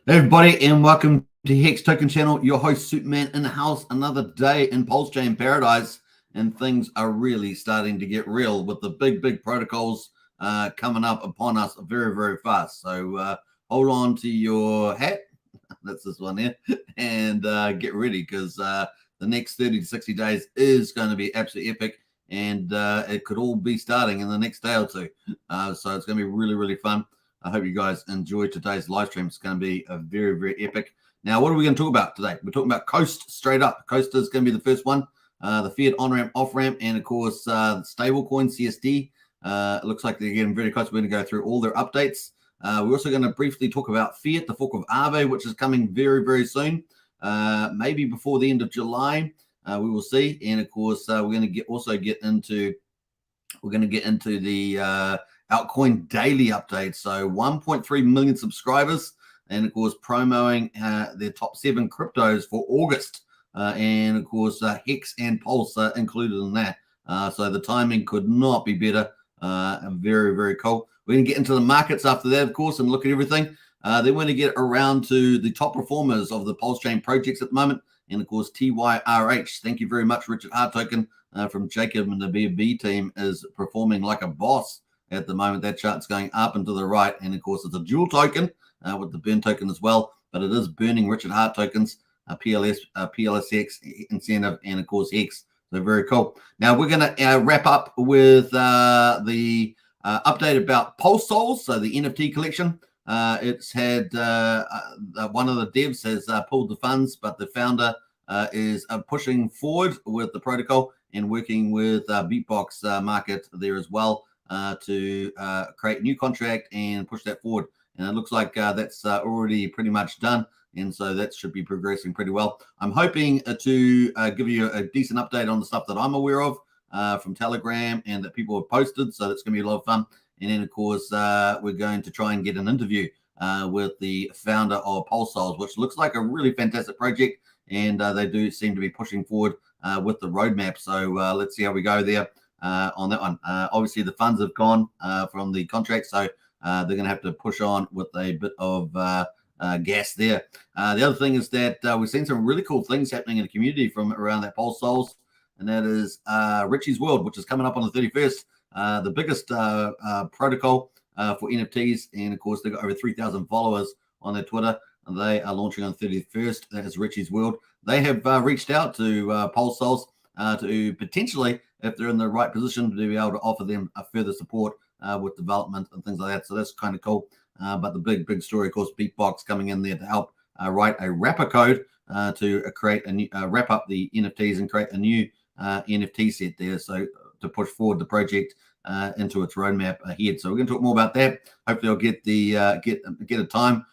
Hey everybody, and welcome to Hex Token Channel. Your host Superman in the house. Another day in Pulsechain paradise, and things are really starting to get real with the big protocols coming up upon us very fast. So hold on to your hat. That's this one here, and get ready because the next 30 to 60 days is going to be absolutely epic, and it could all be starting in the next day or two. So it's going to be really fun. I hope you guys enjoyed today's live stream. It's going to be a very epic. Now, what are we going to talk about today? We're talking about Coast straight up. Coast is going to be the first one. The Fiat Onramp, Offramp, and of course, the stablecoin CSD. It looks like they're getting very close. We're going to go through all their updates. We're also going to briefly talk about Fiat, the fork of Aave, which is coming very soon. Maybe before the end of July. We will see. And of course, we're going to get into the Altcoin Daily update. So 1.3 million subscribers, and of course promoting their top 7 cryptos for August, and of course Hex and Pulse are included in that. So the timing could not be better. Very cool. We're going to get into the markets after that, of course, and look at everything. Then we're going to get around to the top performers of the Pulsechain projects at the moment, and of course TYRH. Thank you very much, Richard Token from Jacob and the BB team is performing like a boss at the moment. That chart's going up and to the right, and of course it's a dual token with the burn token as well, but it is burning Richard Hart tokens, PLSX incentive, and of course Hex. So very cool. Now we're going to wrap up with the update about Pulse Souls, so the NFT collection. It's had one of the devs has pulled the funds, but the founder is pushing forward with the protocol and working with Beatbox market there as well to create a new contract and push that forward. And it looks like that's already pretty much done, and so that should be progressing pretty well. I'm hoping to give you a decent update on the stuff that I'm aware of from Telegram and that people have posted, so that's going to be a lot of fun. And then, of course, we're going to try and get an interview with the founder of Pulse Souls, which looks like a really fantastic project, and they do seem to be pushing forward with the roadmap. So let's see how we go there on that one. Obviously, the funds have gone from the contract, so they're going to have to push on with a bit of gas there. The other thing is that we've seen some really cool things happening in the community from around that Pulse Souls, and that is Richie's World, which is coming up on the 31st. The biggest protocol for NFTs, and of course they've got over 3,000 followers on their Twitter, and they are launching on the 31st. That is Richie's World. They have reached out to Pulse Souls to potentially, if they're in the right position, to be able to offer them a further support with development and things like that. So that's kind of cool. But the big story, of course, Beatbox coming in there to help write a wrapper code to create a new wrap up the NFTs and create a new NFT set there. So to push forward the project into its roadmap ahead. So we're going to talk more about that. Hopefully I'll get the get a time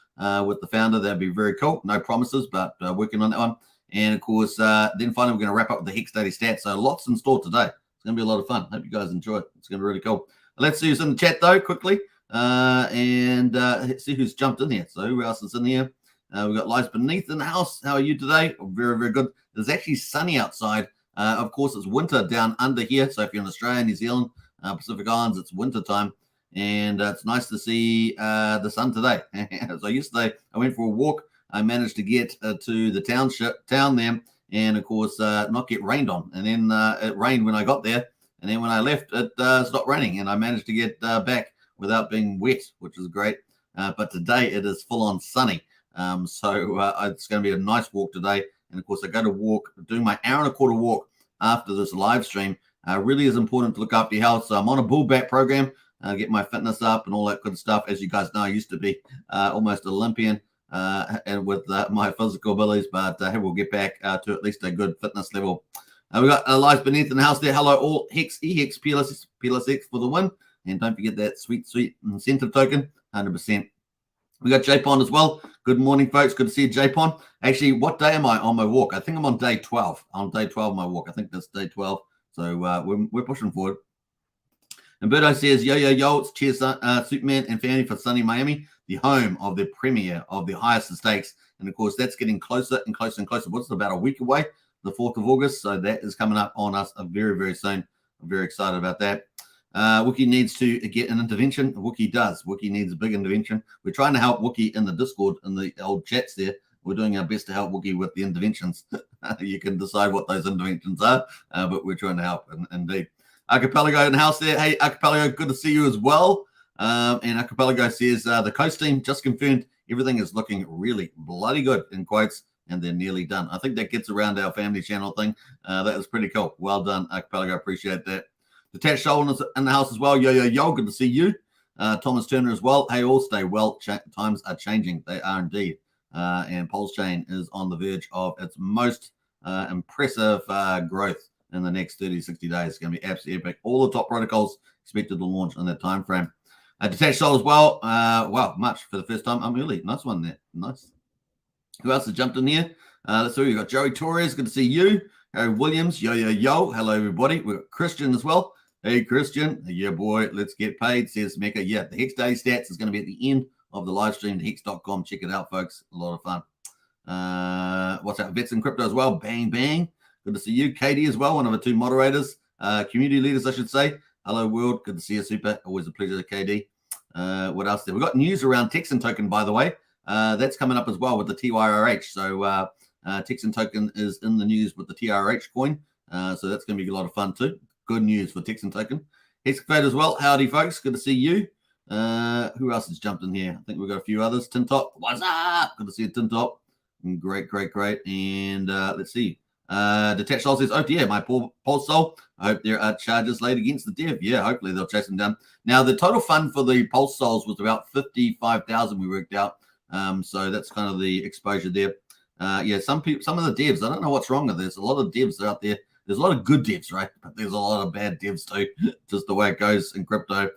with the founder. That'd be very cool. No promises, but working on that one. And of course, then finally we're going to wrap up with the Hex Daily stats. So lots in store today. It's going to be a lot of fun. Hope you guys enjoy it. It's going to be really cool. Let's see who's in the chat though quickly, and see who's jumped in here. So who else is in here? We've got Lives Beneath in the house. How are you today? Very good. It's actually sunny outside. Of course, it's winter down under here. So if you're in Australia, New Zealand, Pacific Islands, it's winter time, and it's nice to see the sun today. So yesterday I went for a walk. I managed to get to the town there, and of course not get rained on. And then it rained when I got there, and then when I left, it stopped raining, and I managed to get back without being wet, which is great. But today it is full on sunny, so it's going to be a nice walk today. And of course, I go to walk, doing my hour and a quarter walk after this live stream. Really is important to look after your health. So I'm on a bullback program, get my fitness up and all that good stuff. As you guys know, I used to be almost Olympian and with my physical abilities, but we'll get back to at least a good fitness level. We got Lives Beneath in the house there. Hello all. Hex, EHEX, PLSX for the win. And don't forget that sweet incentive token, 100%. We got Japon as well. Good morning, folks. Good to see you, Japon. Actually, what day am I on my walk? I think I'm on day 12. I'm on day 12 of my walk. I think that's day 12. So we're pushing forward. And Birdo says, yo, it's cheers, Superman and family for sunny Miami, the home of the premier of the highest stakes. And of course, that's getting closer and closer and closer. What's about a week away, the 4th of August. So that is coming up on us very soon. I'm very excited about that. Wookie needs to get an intervention. Wookie does. Wookie needs a big intervention. We're trying to help Wookie in the Discord, in the old chats there. We're doing our best to help Wookie with the interventions. You can decide what those interventions are, but we're trying to help, indeed. Archipelago in the house there. Hey, Archipelago, good to see you as well. And Archipelago says, the Coast team just confirmed everything is looking really bloody good, in quotes, and they're nearly done. I think that gets around our family channel thing. That was pretty cool. Well done, Archipelago. Appreciate that. Detached Shoal in the house as well. Yo, good to see you. Thomas Turner as well. Hey, all stay well. Times are changing. They are indeed. And Pulsechain is on the verge of its most impressive growth in the next 30, 60 days. It's going to be absolutely epic. All the top protocols expected to launch in that time frame. Detached Shoal as well. Wow, much for the first time. I'm early. Nice one there. Nice. Who else has jumped in here? Let's see. We've got Joey Torres. Good to see you. Harry Williams. Yo. Hello, everybody. We've got Christian as well. Hey, Christian. Yeah, boy. Let's get paid, says Mecca. Yeah, the Hex Day stats is going to be at the end of the live stream, hex.com. Check it out, folks. A lot of fun. What's up? Vets in Crypto as well. Bang, bang. Good to see you. Katie as well, one of the two moderators. Community leaders, I should say. Hello, world. Good to see you, super. Always a pleasure, KD. What else there? We've got news around Texan Token, by the way. That's coming up as well with the TYRH. So Texan Token is in the news with the TYRH coin. So that's going to be a lot of fun too. Good news for Texan Token. Hex as well. Howdy, folks. Good to see you. Who else has jumped in here? I think we've got a few others. Tintop. What's up? Good to see you, Tintop. Great. And let's see. Detached Soul says, oh, yeah, my poor Pulse Soul. I hope there are charges laid against the dev. Yeah, hopefully they'll chase them down. Now, the total fund for the Pulse Souls was about 55,000 we worked out. So that's kind of the exposure there. Yeah, some of the devs, I don't know what's wrong with this. A lot of devs out there. There's a lot of good devs, right? But there's a lot of bad devs too. Just the way it goes in crypto.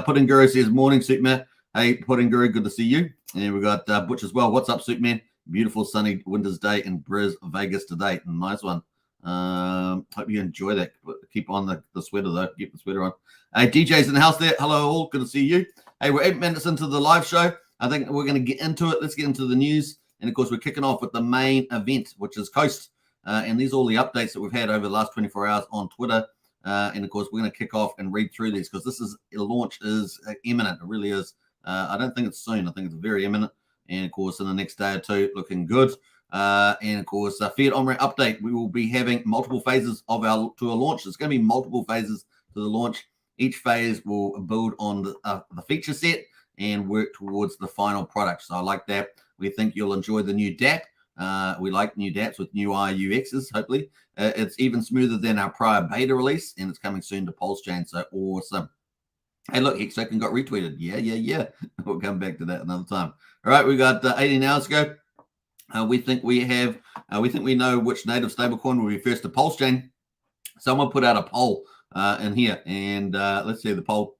Pudding Guru says, morning, Superman. Hey, Pudding Guru, good to see you. And we've got Butch as well. What's up, Superman? Beautiful sunny winter's day in Vegas today. Nice one. Hope you enjoy that. Keep on the sweater, though. Keep the sweater on. Hey, DJ's in the house there. Hello, all. Good to see you. Hey, we're 8 minutes into the live show. I think we're going to get into it. Let's get into the news. And, of course, we're kicking off with the main event, which is Coast. And these are all the updates that we've had over the last 24 hours on Twitter. And, of course, we're going to kick off and read through these because the launch is imminent. It really is. I don't think it's soon. I think it's very imminent. And, of course, in the next day or two, looking good. And, of course, Fiat Onramp update. We will be having multiple phases of our launch. There's going to be multiple phases to the launch. Each phase will build on the feature set and work towards the final product. So I like that. We think you'll enjoy the new DApp. We like new dApps with new UXs, hopefully. It's even smoother than our prior beta release, and it's coming soon to Pulsechain, so awesome. Hey, look, Hex Token got retweeted. Yeah. We'll come back to that another time. All right, we got 18 hours ago. We think we know which native stablecoin will be first to Pulsechain. Someone put out a poll in here, and let's see the poll.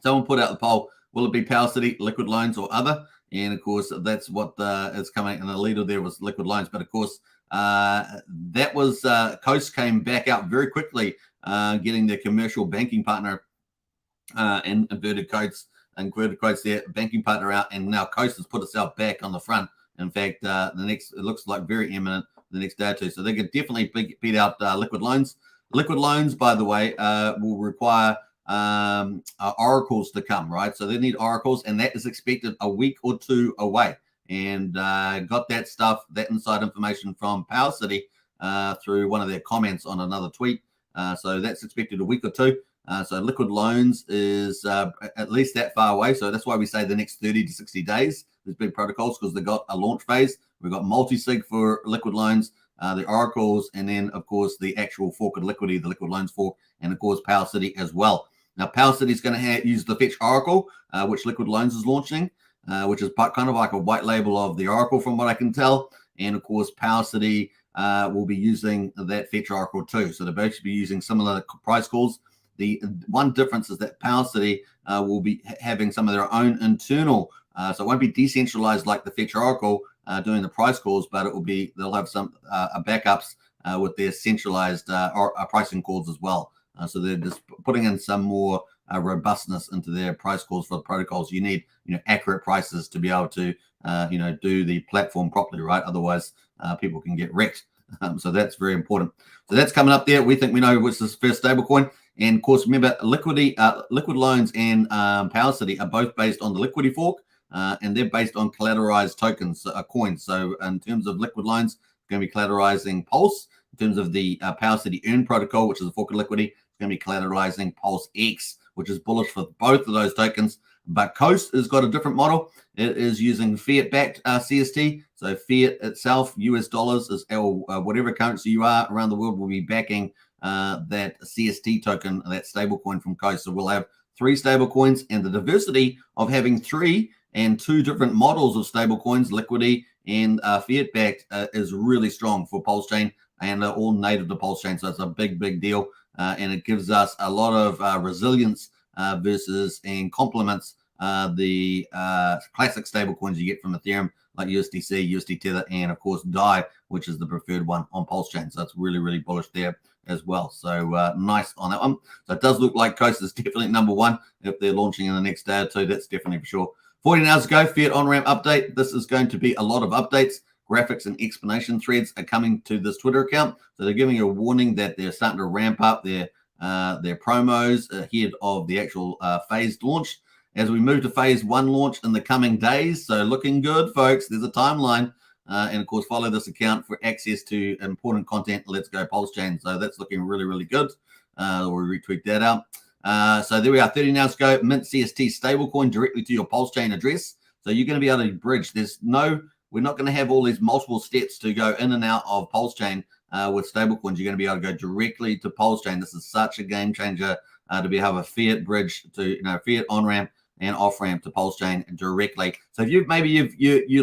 Someone put out the poll. Will it be Power City, Liquid Loans, or other? And, of course, that's what is coming. And the leader there was Liquid Loans. But, of course, that was Coast came back out very quickly, getting their commercial banking partner in inverted quotes there, banking partner out. And now Coast has put itself back on the front. In fact, it looks like very imminent the next day or two. So they could definitely beat out Liquid Loans. Liquid Loans, by the way, will require oracles to come, right? So they need oracles, and that is expected a week or two away. And got that inside information from Power City through one of their comments on another tweet. So that's expected a week or two. So Liquid Loans is at least that far away. So that's why we say the next 30 to 60 days. There's big protocols because they've got a launch phase. We've got multi-sig for Liquid Loans, the oracles, and then, of course, the actual fork of Liquidity, the Liquid Loans fork, and, of course, Power City as well. Now, Power City is going to use the Fetch Oracle, which Liquid Loans is launching, which is kind of like a white label of the Oracle from what I can tell. And, of course, Power City will be using that Fetch Oracle too. So they'll both be using similar price calls. The one difference is that Power City will be having some of their own internal, so it won't be decentralized like the Fetch Oracle doing the price calls, but they'll have some backups with their centralized pricing calls as well. So they're just putting in some more robustness into their price calls for the protocols. You need, accurate prices to be able to, do the platform properly, right? Otherwise, people can get wrecked. So that's very important. So that's coming up there. We think we know which is the first stablecoin. And of course, remember, Liquid Loans and Power City are both based on the Liquidity fork, and they're based on collateralized tokens, coins. So in terms of Liquid Loans, going to be collateralizing Pulse. In terms of the Power City Earn protocol, which is a fork of Liquidity, it's going to be collateralizing Pulse X, which is bullish for both of those tokens. But Coast has got a different model. It is using fiat-backed CST. So fiat itself, US dollars, is whatever currency you are around the world, will be backing that CST token, that stablecoin from Coast. So we'll have 3 stablecoins, and the diversity of having 3 and 2 different models of stablecoins, Liquidity and fiat-backed, is really strong for Pulsechain, and they're all native to Pulsechain. So it's a big, big deal, and it gives us a lot of resilience versus and complements the classic stablecoins you get from Ethereum, like USDC, USD Tether, and of course DAI, which is the preferred one on Pulsechain. So it's really, really bullish there as well. So nice on that one. So it does look like Coast is definitely number 1 if they're launching in the next day or 2. That's definitely for sure. 14 hours ago, Fiat Onramp update. This is going to be a lot of updates. Graphics and explanation threads are coming to this Twitter account. So they're giving you a warning that they're starting to ramp up their promos ahead of the actual phased launch. As we move to phase 1 launch in the coming days. So looking good, folks. There's a timeline. And of course, follow this account for access to important content. Let's go Pulsechain. So that's looking really, really good. We'll retweet that out. So there we are, 13 hours ago. Mint CST stablecoin directly to your Pulsechain address. So you're going to be able to bridge. We're not going to have all these multiple steps to go in and out of Pulsechain with stablecoins. You're going to be able to go directly to Pulsechain. This is such a game changer to be able to have a fiat bridge to Fiat Onramp and Offramp to Pulsechain directly. So if you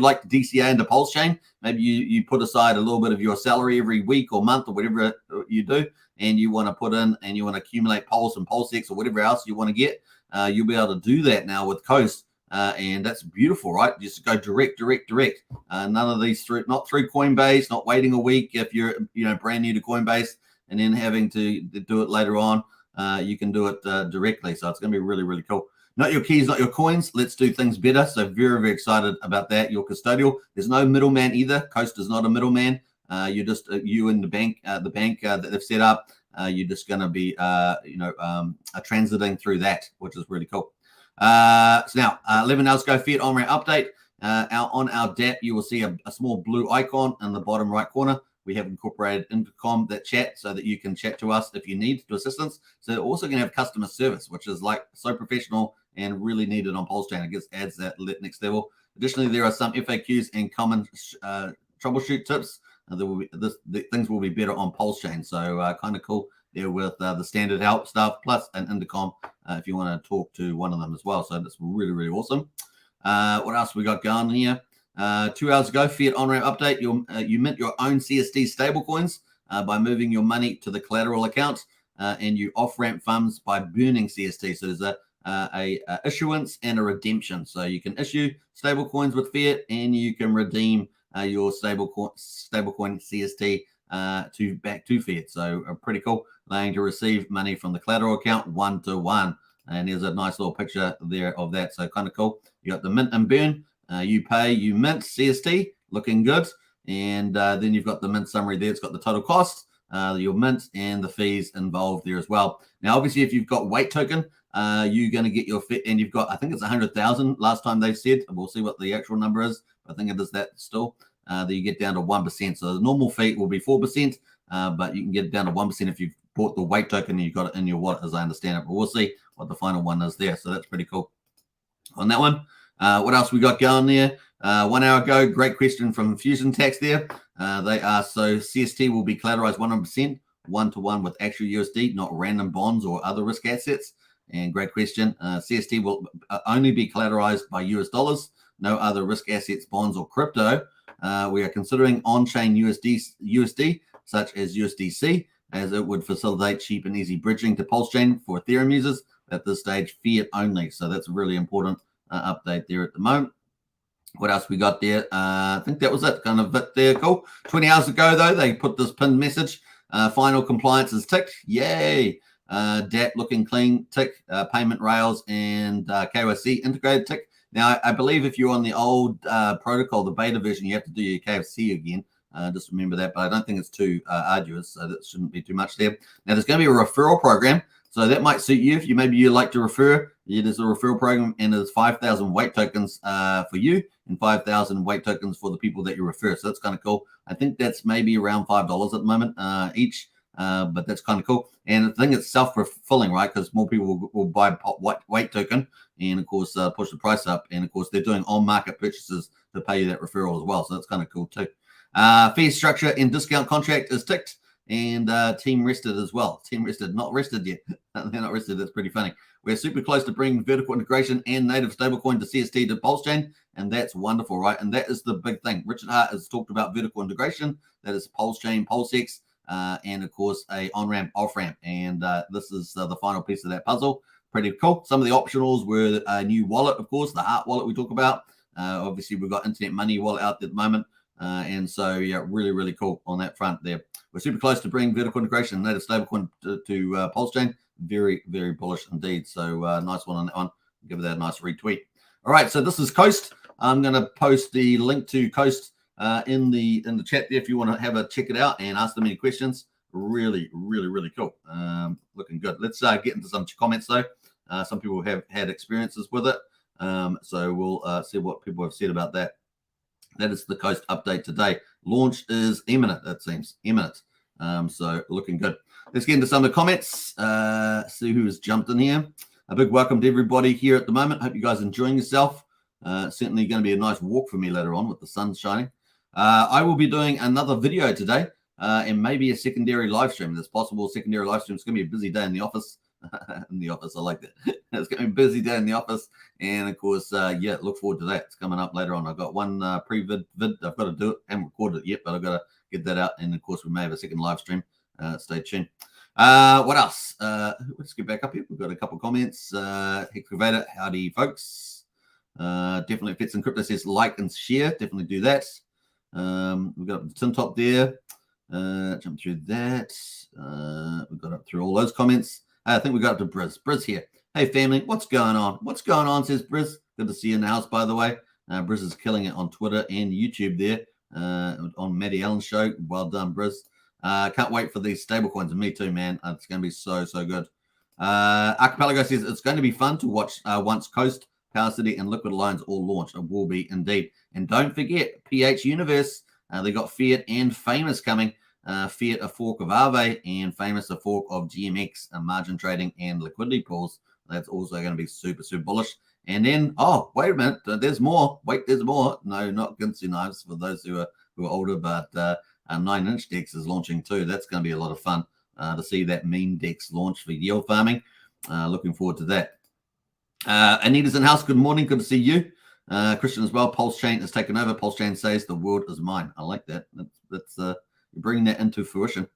like to DCA into Pulsechain, maybe you put aside a little bit of your salary every week or month or whatever you do, and you want to put in and you want to accumulate Pulse and PulseX or whatever else you want to get, you'll be able to do that now with Coast. And that's beautiful, right? Just go direct. None of these not through Coinbase, not waiting a week if you're brand new to Coinbase and then having to do it later on. You can do it directly. So it's going to be really, really cool. Not your keys, not your coins. Let's do things better. So very, very excited about that. Your custodial. There's no middleman either. Coast is not a middleman. You're just you and the bank that they've set up. You're just going to be transiting through that, which is really cool. So now 11 hours ago, Fiat Onramp update. On our DApp, you will see a small blue icon in the bottom right corner. We have incorporated intercom, that chat, so that you can chat to us if you need to assistance. So they're also going to have customer service, which is like so professional and really needed on Pulsechain. It adds that next level. Additionally, there are some FAQs and common troubleshoot tips. Things will be better on Pulsechain. So kind of cool there with the standard help stuff, plus an intercom if you want to talk to one of them as well. So that's really, really awesome. What else we got going here? 2 hours ago, Fiat Onramp update. You mint your own CST stablecoins by moving your money to the collateral account, and you off-ramp funds by burning CST. So there's a issuance and a redemption. So you can issue stablecoins with Fiat, and you can redeem your stablecoin CST back to Fiat. So pretty cool. Allowing to receive money from the collateral account 1-to-1. And there's a nice little picture there of that. So kind of cool. You got the mint and burn. You pay, you mint CST, looking good. And then you've got the mint summary there. It's got the total cost, your mint, and the fees involved there as well. Now, obviously, if you've got weight token, you're going to get your fit, and you've got, I think it's 100,000 last time they said. We'll see what the actual number is. I think it is that still. That you get down to 1%. So the normal fee will be 4%, but you can get it down to 1% if you've bought the weight token and you've got it in your wallet, as I understand it. But we'll see what the final one is there. So that's pretty cool on that one. What else we got going there? 1 hour ago, great question from Fusion Tax there. They asked, so CST will be collateralized 100%, 1-to-1 with actual USD, not random bonds or other risk assets. And great question. CST will only be collateralized by US dollars, no other risk assets, bonds, or crypto. We are considering on-chain USD, such as USDC, as it would facilitate cheap and easy bridging to Pulsechain for Ethereum users. At this stage, fiat only. So that's a really important update there at the moment. What else we got there? I think that was it. Kind of bit there. Cool. 20 hours ago, though, they put this pinned message. Final compliance is ticked. Yay. DApp looking clean. Tick. Payment rails and KYC integrated. Tick. Now, I believe if you're on the old protocol, the beta version, you have to do your KFC again. Just remember that, but I don't think it's too arduous, so that shouldn't be too much there. Now, there's going to be a referral program. So that might suit you if maybe you like to refer. There's a referral program, and there's 5,000 weight tokens for you and 5,000 weight tokens for the people that you refer. So that's kind of cool. I think that's maybe around $5 at the moment each, but that's kind of cool. And the thing is self-fulfilling, right? Because more people will buy weight token and, of course, push the price up. And, of course, they're doing on-market purchases to pay you that referral as well. So that's kind of cool too. Fee structure and discount contract is ticked. And team rested as well. Team rested, not rested yet. They're not rested. That's pretty funny. We're super close to bringing vertical integration and native stablecoin to CST to Pulsechain, and that's wonderful, right? And that is the big thing. Richard Hart has talked about vertical integration. That is Pulsechain, Pulsex, and of course a Onramp, Offramp. And this is the final piece of that puzzle. Pretty cool. Some of the optionals were a new wallet, of course, the Heart wallet we talk about. Obviously, we've got Internet Money wallet out at the moment. And so, yeah, really, really cool on that front there. We're super close to bringing vertical integration and native stablecoin to Pulsechain. Very, very bullish indeed. So nice one on that one. Give that a nice retweet. All right, so this is Coast. I'm going to post the link to Coast in the chat there if you want to have a check it out and ask them any questions. Really, really, really cool. Looking good. Let's get into some comments though. Some people have had experiences with it. So we'll see what people have said about that. That is the Coast update today. Launch is imminent, it seems. Imminent. So looking good. Let's get into some of the comments. See who has jumped in here. A big welcome to everybody here at the moment. Hope you guys are enjoying yourself. Certainly going to be a nice walk for me later on with the sun shining. I will be doing another video today and maybe a secondary live stream. There's possible secondary live stream. It's going to be a busy day in the office. In the office, I like that. It's going to be a busy day in the office. And of course, yeah, look forward to that. It's coming up later on. I've got one pre-vid. I've got to do it. I haven't recorded it yet, but I've got to get that out. And of course, we may have a second live stream. Stay tuned. What else? Let's get back up here. We've got a couple comments. Hex Token, howdy, folks. Definitely Fits and Crypto says like and share. Definitely do that. We've got the tin top there. Jump through that. We've got up through all those comments. I think we got up to Briz. Briz here. Hey, family, what's going on? What's going on, says Briz. Good to see you in the house, by the way. Briz is killing it on Twitter and YouTube there on Maddie Allen's show. Well done, Briz. Can't wait for these stablecoins. And me too, man. It's going to be so, so good. Archipelago says it's going to be fun to watch once Coast, Power City, and Liquid Loans all launch. It will be indeed. And don't forget, PH Universe. They got Fiat and Famous coming. Fiat, a fork of Aave, and Famous, a fork of GMX, margin trading and liquidity pools. That's also going to be super, super bullish. And then, oh, wait a minute, there's more. Wait, there's more. No, not Ginsu knives for those who are older, but a 9-inch DEX is launching too. That's going to be a lot of fun to see that meme DEX launch for yield farming. Looking forward to that. Anita's in house. Good morning. Good to see you. Christian as well. Pulsechain has taken over. Pulsechain says the world is mine. I like that. That's bringing that into fruition.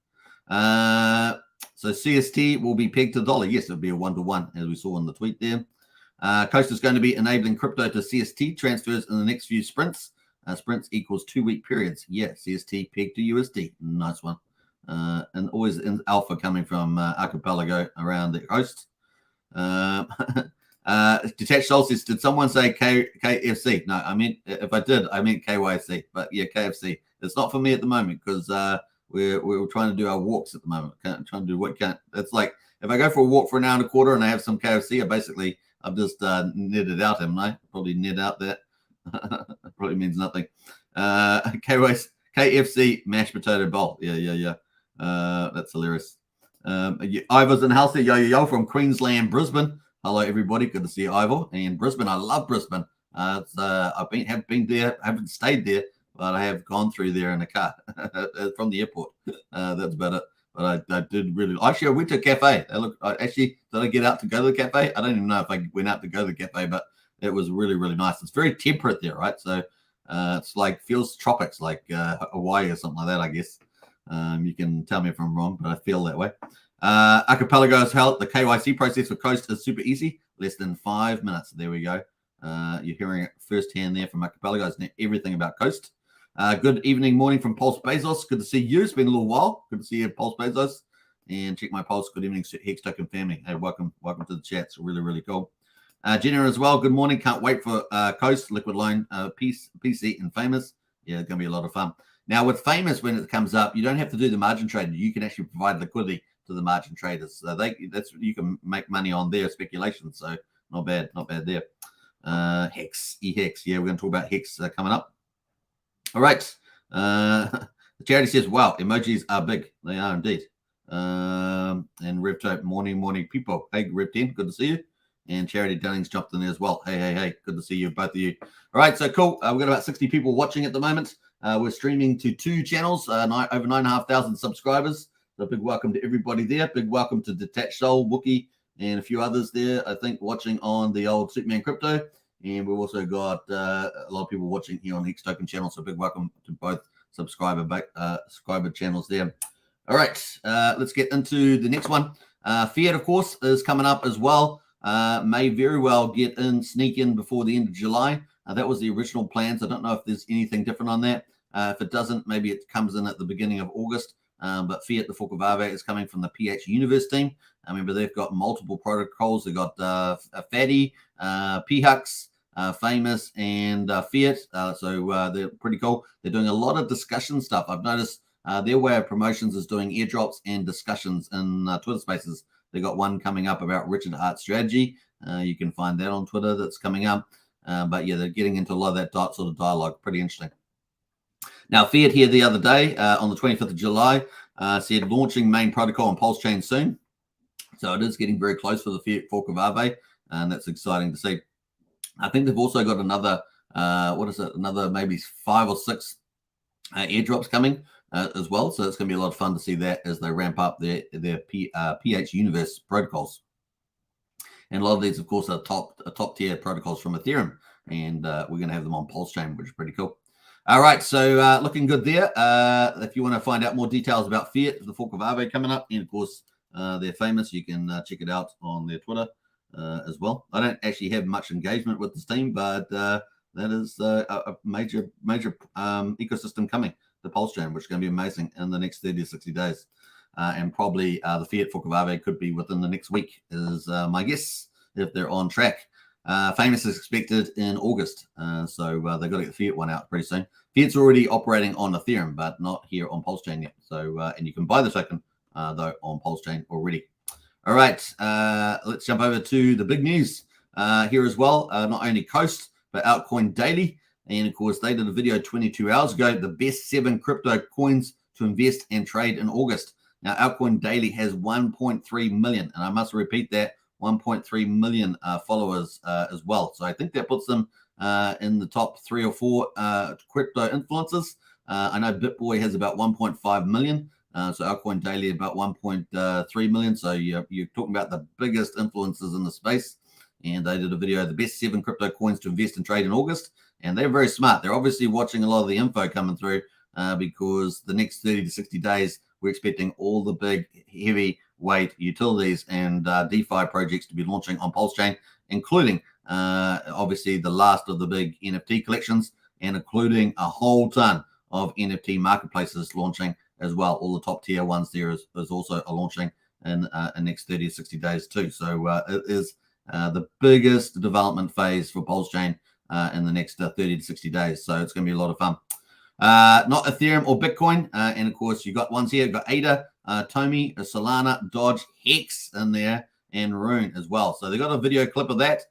So CST will be pegged to the dollar. Yes, it'll be a 1-to-1, as we saw in the tweet there. Coast is going to be enabling crypto to CST transfers in the next few sprints. Sprints equals 2-week periods. Yeah, CST pegged to USD. Nice one. And always in alpha coming from Archipelago around the coast. Detached Soul says, did someone say KFC? No, I meant, if I did, I meant KYC. But yeah, KFC. It's not for me at the moment because we're trying to do our walks at the moment. Trying to do what can't. It's like if I go for a walk for an hour and a quarter and I have some KFC, I've just netted out, haven't I? Probably net out that. Probably means nothing. KFC mashed potato bowl. Yeah. That's hilarious. Ivor's in house there. Yo from Queensland, Brisbane. Hello, everybody. Good to see you, Ivor. And Brisbane, I love Brisbane. I've been there. I haven't stayed there, but I have gone through there in a car from the airport. That's about it. But I did really. Actually, I went to a cafe. Did I get out to go to the cafe? I don't even know if I went out to go to the cafe, but it was really, really nice. It's very temperate there, right? So it's like feels tropics, like Hawaii or something like that, I guess. You can tell me if I'm wrong, but I feel that way. Archipelago's held. The KYC process for Coast is super easy, less than 5 minutes. There we go. You're hearing it firsthand there from Archipelago. It's everything about Coast. Good evening, morning from Pulse Bezos. Good to see you. It's been a little while. Good to see you, Pulse Bezos. And check my pulse. Good evening, Hex Token family. Hey, welcome to the chat. It's really, really cool. Jenna as well. Good morning. Can't wait for Coast, Liquid Loan, PC, and Famous. Yeah, it's going to be a lot of fun. Now, with Famous, when it comes up, you don't have to do the margin trade. You can actually provide liquidity the margin traders. So that's you can make money on their speculation. So not bad there. Hex, Hex. Yeah, we're going to talk about Hex coming up. All right. The charity says, wow, emojis are big. They are indeed. And Repto, morning people. Hey, Rep10, good to see you. And Charity Dunning's jumped in there as well. Hey, good to see you, both of you. All right, so cool. We've got about 60 people watching at the moment. We're streaming to 2 channels, over 9,500 subscribers. So big welcome to everybody there. Big welcome to Detached Soul, Wookie, and a few others there, I think, watching on the old Superman Crypto. And we've also got a lot of people watching here on the Hex Token channel. So big welcome to both subscriber channels there. All right, let's get into the next one. Fiat, of course, is coming up as well. May very well sneak in before the end of July. That was the original plans. I don't know if there's anything different on that. If it doesn't, maybe it comes in at the beginning of August. But Fiat, the fork of Aave, is coming from the PH Universe team. I remember they've got multiple protocols. They've got Fatty, PHux, Famous, and Fiat. So they're pretty cool. They're doing a lot of discussion stuff. I've noticed their way of promotions is doing airdrops and discussions in Twitter Spaces. They got one coming up about Richard Heart's strategy. You can find that on Twitter. That's coming up. But yeah, they're getting into a lot of that sort of dialogue. Pretty interesting. Now, Fiat here the other day on the 25th of July said launching main protocol on Pulsechain soon. So it is getting very close for the Fiat fork of Aave, and that's exciting to see. I think they've also got another, another maybe 5 or 6 airdrops coming as well. So it's going to be a lot of fun to see that as they ramp up their PH Universe protocols. And a lot of these, of course, are top tier protocols from Ethereum, and we're going to have them on Pulsechain, which is pretty cool. All right, so looking good there. If you want to find out more details about Fiat, the fork of Aave coming up, and of course they're famous, you can check it out on their Twitter as well. I don't actually have much engagement with this team, but that is a major ecosystem coming to Pulsechain, which is going to be amazing in the next 30 to 60 days. And probably the Fiat fork of Aave could be within the next week, is my guess, if they're on track. Famous is expected in August, so they've got to get the Fiat one out pretty soon. Fiat's already operating on Ethereum, but not here on Pulsechain yet. So, and you can buy the token, though, on Pulsechain already. All right, let's jump over to the big news here as well. Not only Coast, but Altcoin Daily. And, of course, they did a video 22 hours ago, the best 7 crypto coins to invest and trade in August. Now, Altcoin Daily has 1.3 million, and I must repeat that, 1.3 million followers as well. So I think that puts them in the top 3 or 4 crypto influencers. I know BitBoy has about 1.5 million. So Altcoin Daily about 1.3 million. So you're talking about the biggest influencers in the space. And they did a video, the best 7 crypto coins to invest and trade in August. And they're very smart. They're obviously watching a lot of the info coming through because the next 30 to 60 days, we're expecting all the big heavyweight utilities and DeFi projects to be launching on Pulsechain, including obviously the last of the big NFT collections and including a whole ton of NFT marketplaces launching as well. All the top tier ones there is also launching in the next 30 to 60 days too. So it is the biggest development phase for Pulsechain in the next 30 to 60 days. So it's going to be a lot of fun. Not Ethereum or Bitcoin. And of course, you got ones here. You've got ADA, Tomi, Solana, Dodge, Hex in there, and Rune as well. So they got a video clip of that.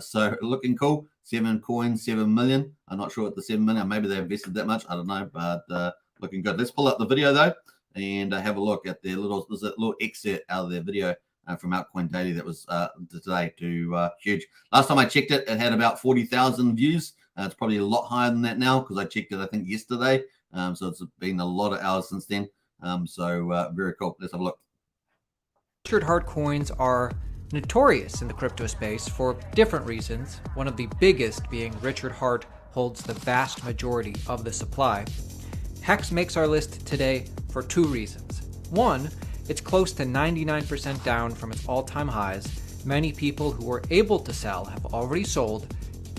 So looking cool. 7 coins, 7 million. I'm not sure what the 7 million. Maybe they invested that much. I don't know, but looking good. Let's pull up the video though and have a look at there's a little excerpt out of their video from Altcoin Daily that was today to huge. Last time I checked it, it had about 40,000 views. It's probably a lot higher than that now because I checked it, I think, yesterday. So it's been a lot of hours since then. So very cool. Let's have a look. Richard Heart coins are notorious in the crypto space for different reasons. One of the biggest being Richard Heart holds the vast majority of the supply. Hex makes our list today for 2 reasons. One, it's close to 99% down from its all-time highs. Many people who were able to sell have already sold.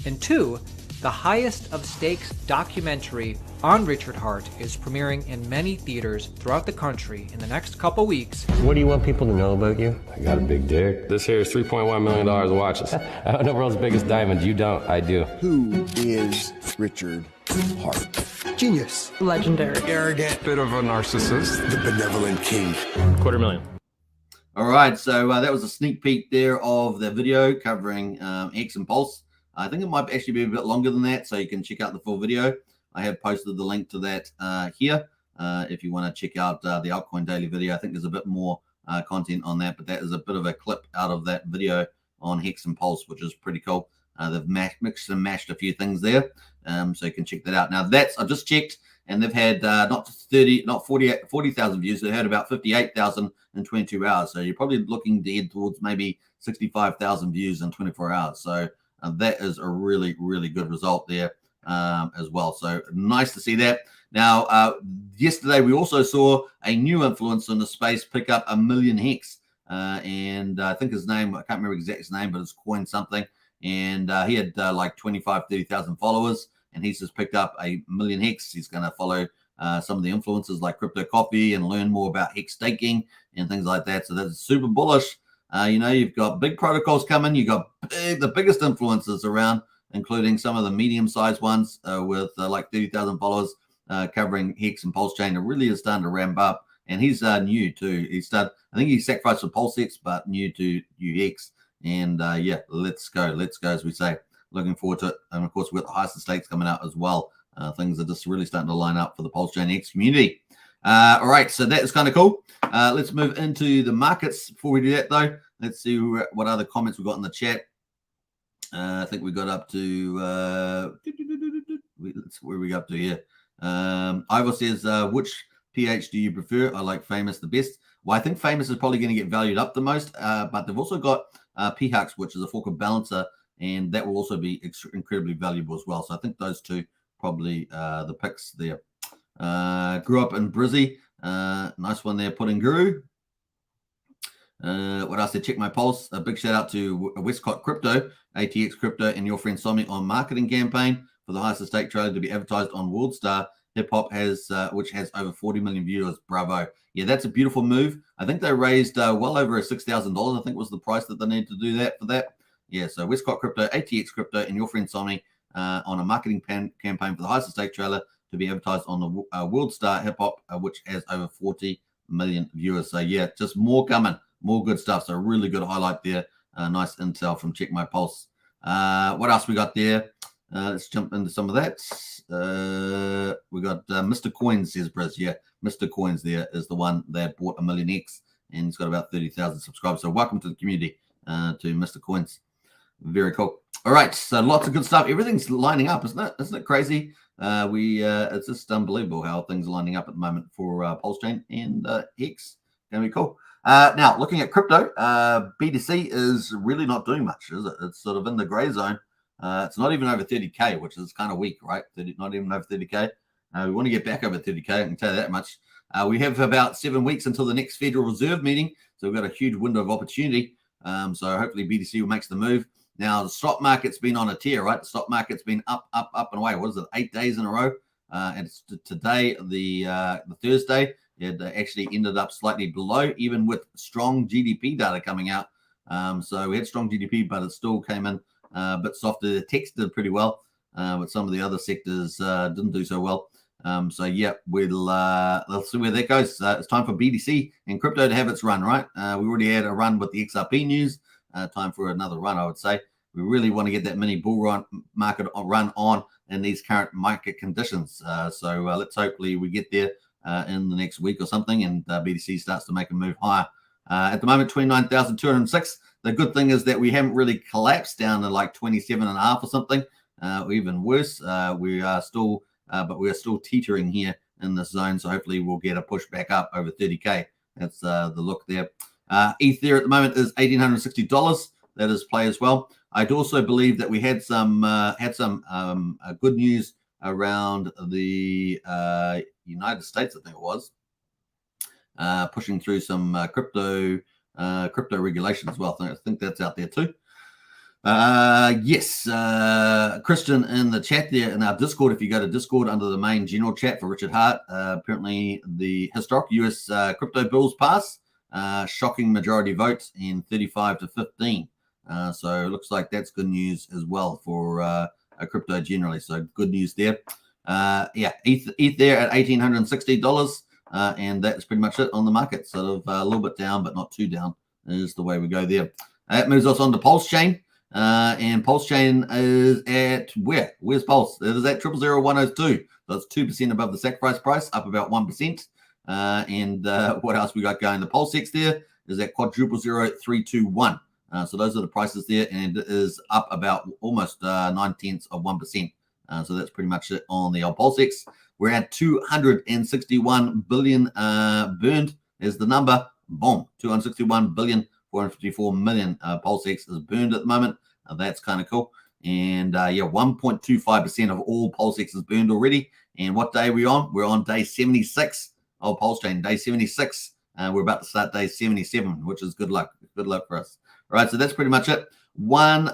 And 2, the highest of stakes documentary on Richard Heart is premiering in many theaters throughout the country in the next couple weeks. What do you want people to know about you? I got a big dick. This here is $3.1 million of watches. I own the world's biggest diamond. You don't, I do. Who is Richard Hart. Genius. Legendary. Arrogant. Bit of a narcissist. The benevolent king. $250,000. All right, so that was a sneak peek there of the video covering Hex and Pulse. I think it might actually be a bit longer than that, so you can check out the full video. I have posted the link to that here if you want to check out the Altcoin Daily video. I think there's a bit more content on that, but that is a bit of a clip out of that video on Hex and Pulse, which is pretty cool. They've mixed and matched a few things there, so you can check that out. Now that's, I've just checked, and they've had not 40,000 views. They had about 58,000 in 22 hours. So you're probably looking to head towards maybe 65,000 views in 24 hours. So that is a really, really good result there as well. So nice to see that. Now, yesterday we also saw a new influencer in the space pick up 1 million Hex. And I think his name, I can't remember exact his name, but it's Coin something. And he had like 30,000 followers, and he's just picked up 1 million Hex. He's going to follow some of the influencers like Crypto Coffee and learn more about Hex staking and things like that. So that's super bullish. You know, you've got big protocols coming. You've got the biggest influencers around, including some of the medium-sized ones with like 30,000 followers covering Hex and Pulsechain. It really is starting to ramp up. And he's new too. I think he sacrificed for Pulsex, but new to UX. And yeah, let's go, as we say. Looking forward to it. And of course, we've got the highest stakes coming out as well. Things are just really starting to line up for the Pulsechain X community. All right, so that is kind of cool. Let's move into the markets. Before we do that, though, let's see what other comments we got in the chat. I think we got up to where we got up to here. Ivor says, which PH do you prefer? I like Famous the best. Well, I think Famous is probably going to get valued up the most, but they've also got PHUX, which is a fork of Balancer, and that will also be incredibly valuable as well. So I think those two probably the picks there. Grew up in Brizzy. Nice one there, Pudding Guru. What else? Check my pulse. A big shout out to Westcott Crypto, ATX Crypto, and your friend Somi on marketing campaign for the highest stake trailer to be advertised on WorldStar. Hip Hop has, which has over 40 million viewers. Bravo. Yeah, that's a beautiful move. I think they raised well over $6,000. I think was the price that they need to do that for that. Yeah, so Westcott Crypto, ATX Crypto, and your friend Somi on a marketing campaign for the highest stake trailer to be advertised on the WorldStar Hip Hop, which has over 40 million viewers. So yeah, just more coming, more good stuff. So really good highlight there. Nice intel from Check My Pulse. What else we got there? Let's jump into some of that. We got Mr. Coins, says Briz. Yeah, Mr. Coins there is the one that bought 1 million X, and he's got about 30,000 subscribers. So welcome to the community, to Mr. Coins. Very cool. All right, so lots of good stuff. Everything's lining up, isn't it? Isn't it crazy? It's just unbelievable how things are lining up at the moment for Pulsechain and Hex. Gonna be cool. Now, looking at crypto, BTC is really not doing much, is it? It's sort of in the gray zone. It's not even over 30K, which is kind of weak, right? Not even over 30K. We want to get back over 30K, I can tell you that much. We have about 7 weeks until the next Federal Reserve meeting, so we've got a huge window of opportunity. So hopefully BTC will make the move. Now, the stock market's been on a tear, right? The stock market's been up and away. What is it, 8 days in a row? And it's today, the Thursday, it actually ended up slightly below, even with strong GDP data coming out. So we had strong GDP, but it still came in a bit softer. The techs did pretty well, but some of the other sectors didn't do so well. So yeah, let's see where that goes. It's time for BTC and crypto to have its run, right? We already had a run with the XRP news. Time for another run, I would say. We really want to get that mini bull run market run on in these current market conditions. So let's hopefully we get there in the next week or something, and BTC starts to make a move higher. At the moment, 29,206. The good thing is that we haven't really collapsed down to like 27.5 or something, or even worse. We are still, but we are still teetering here in this zone. So hopefully we'll get a push back up over 30K. That's the look there. Ether at the moment is $1,860. That is play as well. I'd also believe that we had some good news around the United States. I think it was pushing through some crypto regulation as well. I think that's out there too. Yes, Christian in the chat there in our Discord. If you go to Discord under the main general chat for Richard Hart, apparently the historic US crypto bills pass. Shocking majority votes in 35 to 15. So it looks like that's good news as well for crypto generally. So good news there. yeah, ETH there at $1,860. And that's pretty much it on the market. Sort of a little bit down, but not too down is the way we go there. That moves us on to Pulsechain. And Pulsechain is at where? Where's Pulse? It is at 000102. So it's 2% above the sacrifice price, up about 1%. And what else we got going? The Pulsex there is at 000321. So those are the prices there, and it is up about almost 0.9%. So that's pretty much it on the old Pulsex. We're at 261 billion burned is the number. Boom, 261 billion. 454 million Pulsex is burned at the moment. That's kind of cool. And yeah, 1.25% of all Pulsex is burned already. And what day are we on? We're on day 76 of Pulsechain, day 76. We're about to start day 77, which is good luck. Good luck for us. All right, so that's pretty much it. One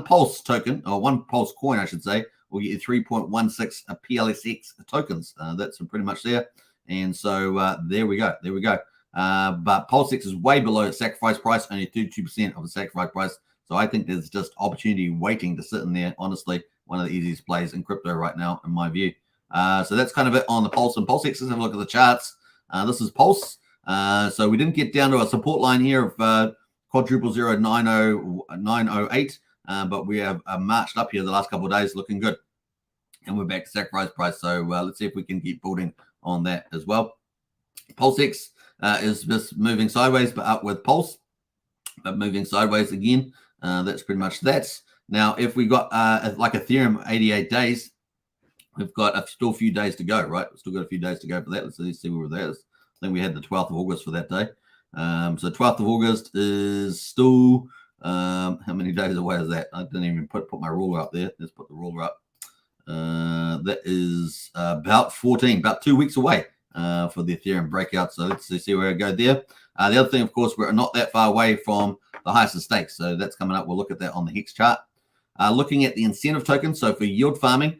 Pulse token, or one Pulse coin, I should say, will get you 3.16 PLSX tokens. That's pretty much there. And so there we go. There we go. But Pulsex is way below its sacrifice price, only 32% of the sacrifice price. So I think there's just opportunity waiting to sit in there. Honestly, one of the easiest plays in crypto right now, in my view. So that's kind of it on the Pulse and Pulsex. Let's have a look at the charts. This is Pulse. So we didn't get down to a support line here of 000908, but we have marched up here the last couple of days, looking good. And we're back to sacrifice price. So let's see if we can keep building on that as well. Pulsex is just moving sideways, but up with Pulse, but moving sideways again. That's pretty much that. Now, if we got like Ethereum 88 days, we've got still a few days to go, right? We've still got a few days to go for that. Let's see where that is. I think we had the 12th of August for that day. So 12th of August is still, how many days away is that? I didn't even put my ruler up there. Let's put the ruler up. That is about 2 weeks away for the Ethereum breakout. So let's see where I go there. The other thing, of course, we're not that far away from the highest of stakes. So that's coming up. We'll look at that on the Hex chart. Looking at the incentive token. So for yield farming,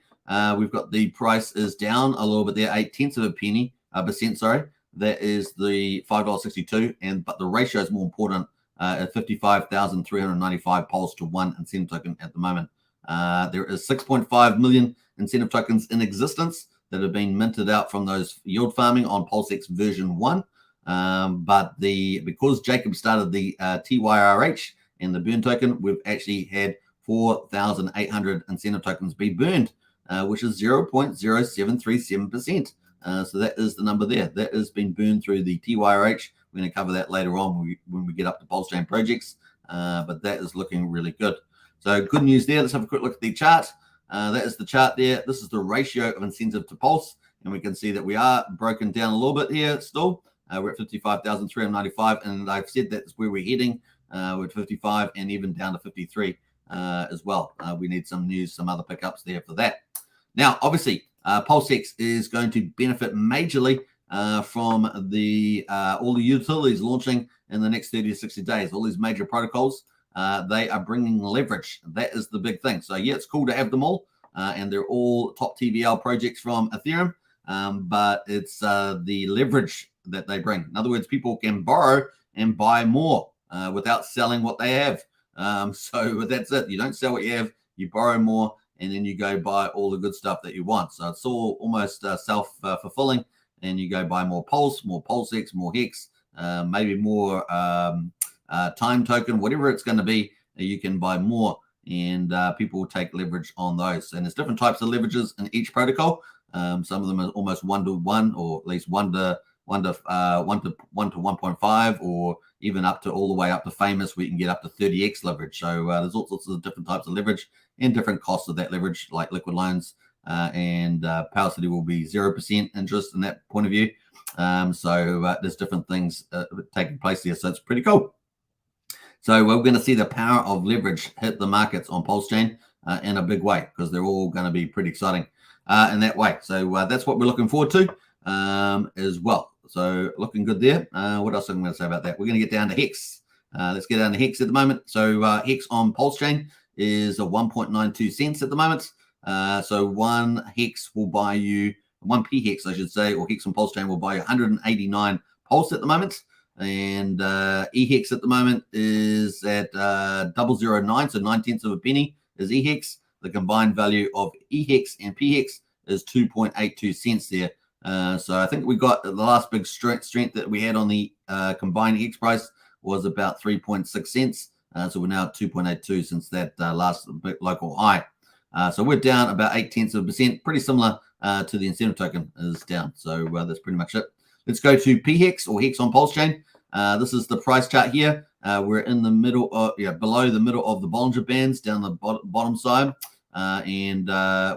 we've got the price is down a little bit there, 0.8%, sorry. That is the $5.62, but the ratio is more important at 55,395 Pulse to 1 incentive token at the moment. There is 6.5 million incentive tokens in existence that have been minted out from those yield farming on Pulsex version 1. But because Jacob started the TYRH and the burn token, we've actually had 4,800 incentive tokens be burned, which is 0.0737%. So that is the number there. That has been burned through the TYRH. We're going to cover that later on when we get up to Pulsechain projects. But that is looking really good. So good news there. Let's have a quick look at the chart. That is the chart there. This is the ratio of incentive to Pulse. And we can see that we are broken down a little bit here still. We're at 55,395. And I've said that's where we're heading. We're at 55 and even down to 53 as well. We need some news, some other pickups there for that. Now, obviously, Pulsex is going to benefit majorly from the all the utilities launching in the next 30 to 60 days. All these major protocols, they are bringing leverage. That is the big thing. So, yeah, it's cool to have them all, and they're all top TVL projects from Ethereum, but it's the leverage that they bring. In other words, people can borrow and buy more without selling what they have. So that's it. You don't sell what you have, you borrow more, and then you go buy all the good stuff that you want. So it's all almost self-fulfilling, and you go buy more Pulse, more Pulsex, more Hex, maybe more time token, whatever it's going to be, you can buy more, and people will take leverage on those. And there's different types of leverages in each protocol. Some of them are almost 1-to-1, or at least 1 to 1.5, or even up to all the way up to famous, where you can get up to 30x leverage. So there's all sorts of different types of leverage and different costs of that leverage, like liquid loans, and Power City will be 0% interest in that point of view. So there's different things taking place there. So it's pretty cool. So we're going to see the power of leverage hit the markets on Pulsechain in a big way, because they're all going to be pretty exciting in that way. So that's what we're looking forward to as well. So looking good there. What else am I going to say about that? We're going to get down to Hex. Let's get down to Hex at the moment. So Hex on Pulsechain is a 1.92 cents at the moment. So one Hex will buy you, one P Hex, I should say, or Hex on Pulsechain will buy you 189 Pulse at the moment. And eHex at the moment is at 0.009, so 9 tenths of a penny is eHex. The combined value of eHex and PHex is 2.82 cents there. So I think we got the last big strength that we had on the combined Hex price was about 3.6 cents. So we're now at 2.82 since that last big local high. So we're down about 0.8%, pretty similar to the incentive token is down. So that's pretty much it. Let's go to PHEX or Hex on Pulsechain. This is the price chart here. We're in the middle of, below the middle of the Bollinger Bands down the bottom side. And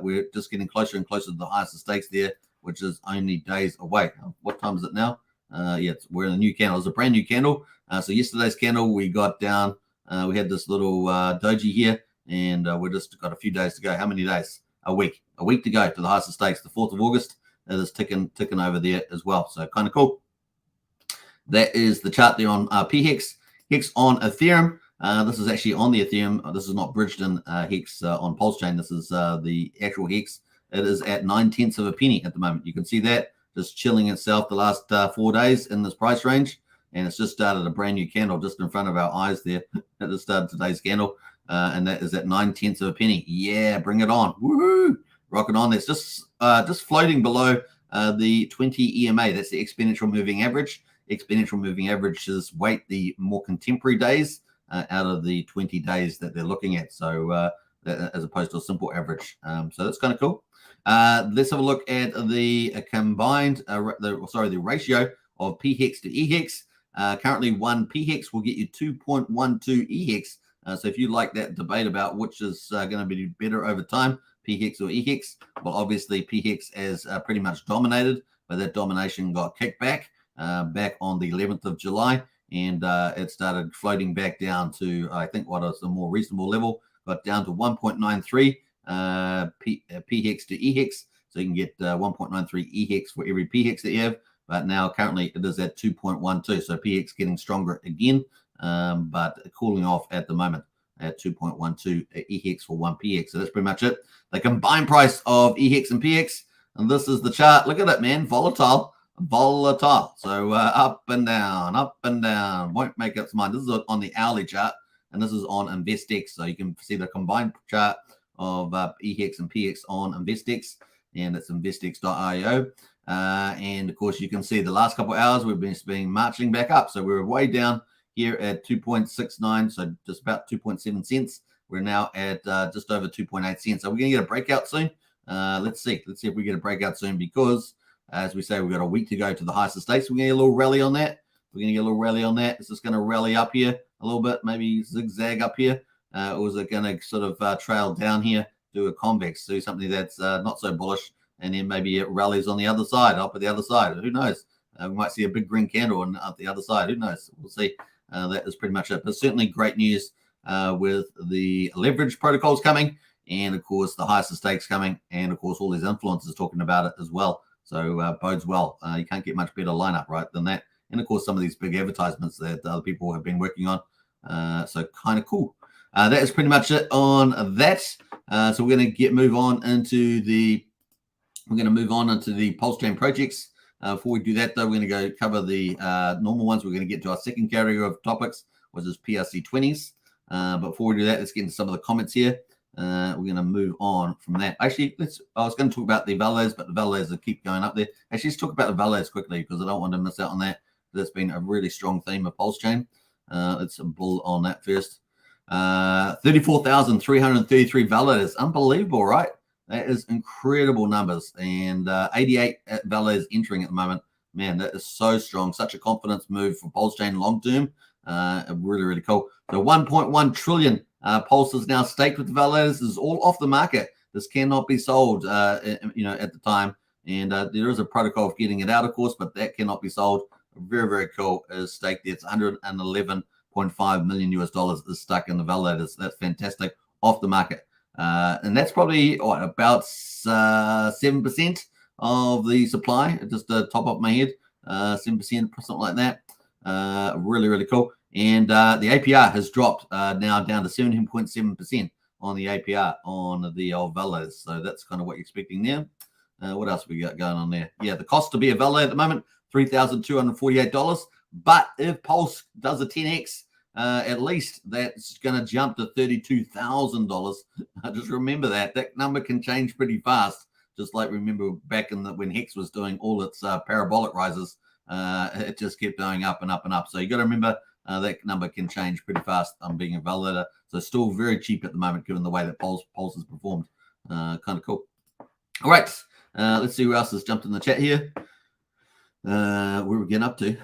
we're just getting closer and closer to the highest of stakes there, which is only days away. What time is it now? We're in a new candle. It's a brand new candle. So yesterday's candle, we got down. We had this little doji here, and we just got a few days to go. How many days? A week. A week to go to the highest of stakes, the 4th of August. It is ticking over there as well. So kind of cool. That is the chart there on PHEX. Hex on Ethereum. This is actually on the Ethereum. This is not bridged in Hex on Pulsechain. This is the actual Hex. It is at 0.9 of a penny at the moment. You can see that just chilling itself the last 4 days in this price range. And it's just started a brand new candle just in front of our eyes there. It just started today's candle. And that is at 0.9 of a penny. Yeah, bring it on. Woohoo! Rocking on. It's just floating below the 20 EMA. That's the exponential moving average. Exponential moving averages weight the more contemporary days out of the 20 days that they're looking at. So as opposed to a simple average. So that's kind of cool. Let's have a look at the combined, the ratio of PHEX to EHEX. Currently, one PHEX will get you 2.12 EHEX. So if you like that debate about which is going to be better over time, PHEX or EHEX, well, obviously PHEX has pretty much dominated, but that domination got kicked back on the 11th of July, and it started floating back down to, I think, what is a more reasonable level, got down to 1.93 PHEX to EHEX. So you can get 1.93 EHEX for every PHEX that you have. But now currently it is at 2.12. So PHEX getting stronger again, but cooling off at the moment at 2.12 EHEX for one PHEX. So that's pretty much it. The combined price of EHEX and PHEX. And this is the chart. Look at it, man. Volatile. So up and down. Won't make up its mind. This is on the hourly chart, and this is on InvestX. So you can see the combined chart of EHEX and PHEX on InvestX, and it's investx.io. And of course, you can see the last couple of hours we've been marching back up. So we were way down here at 2.69, so just about 2.7 cents. We're now at just over 2.8 cents. Are we going to get a breakout soon? Let's see if we get a breakout soon, because as we say, we've got a week to go to the highest of stakes. We're going to get a little rally on that. It's just going to rally up here a little bit, maybe zigzag up here. Or is it going to sort of trail down here, do a convex, do something that's not so bullish, and then maybe it rallies on the other side, up at the other side. Who knows? We might see a big green candle on the other side. Who knows? We'll see. That is pretty much it. But certainly great news with the leverage protocols coming, and of course the highest of stakes coming, and of course all these influencers talking about it as well. So bodes well. You can't get much better lineup, right, than that. And of course some of these big advertisements that other people have been working on. So kind of cool. That is pretty much it on that. So we're going to move on into the Pulsechain projects. Before we do that, though, we're going to go cover the normal ones. We're going to get to our second category of topics, which is PRC20s. But before we do that, let's get into some of the comments here. We're going to move on from that. Actually, I was going to talk about the validators, but the validators will keep going up there. Actually, let's talk about the validators quickly, because I don't want to miss out on that. That's been a really strong theme of Pulsechain. Let's bull on that first. 34,333 validators. Unbelievable, right? That is incredible numbers. And 88 validators entering at the moment. Man, that is so strong. Such a confidence move for Pulsechain long term. Really, really cool. So 1.1 trillion Pulse is now staked with the validators. This is all off the market. This cannot be sold, at the time. And there is a protocol of getting it out, of course, but that cannot be sold. Very, very cool. Is staked there. It's $111.5 million is stuck in the validators. That's fantastic. Off the market. And that's probably about 7% of the supply. Just the top of my head, 7%, something like that. Really, really cool. And the APR has dropped now down to 17.7% on the APR on the old validators. So that's kind of what you're expecting there. What else we got going on there? Yeah, the cost to be a validator at the moment, $3,248. But if Pulse does a 10x, at least that's going to jump to $32,000. Just remember that number can change pretty fast. Just like remember back in when Hex was doing all its parabolic rises, it just kept going up and up and up. So you got to remember that number can change pretty fast on being a validator. So still very cheap at the moment, given the way that Pulse has performed. Kind of cool. All right, let's see who else has jumped in the chat here. Where we're getting up to.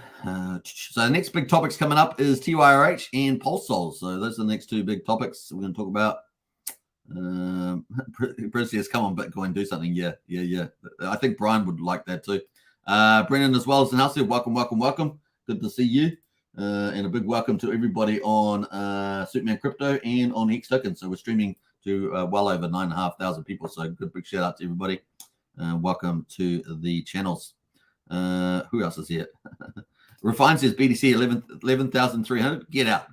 So the next big topics coming up is TYRH and Pulse Souls. So those are the next two big topics we're going to talk about. Bruce says, come on, Bitcoin, do something. Yeah. I think Brian would like that too. Brennan as well as in house here. Welcome. Good to see you. And a big welcome to everybody on Superman Crypto and on Hex Token. So we're streaming to well over 9,500 people. So good big shout out to everybody. Welcome to the channels. Who else is here? Refine says BTC 11,300. Get out,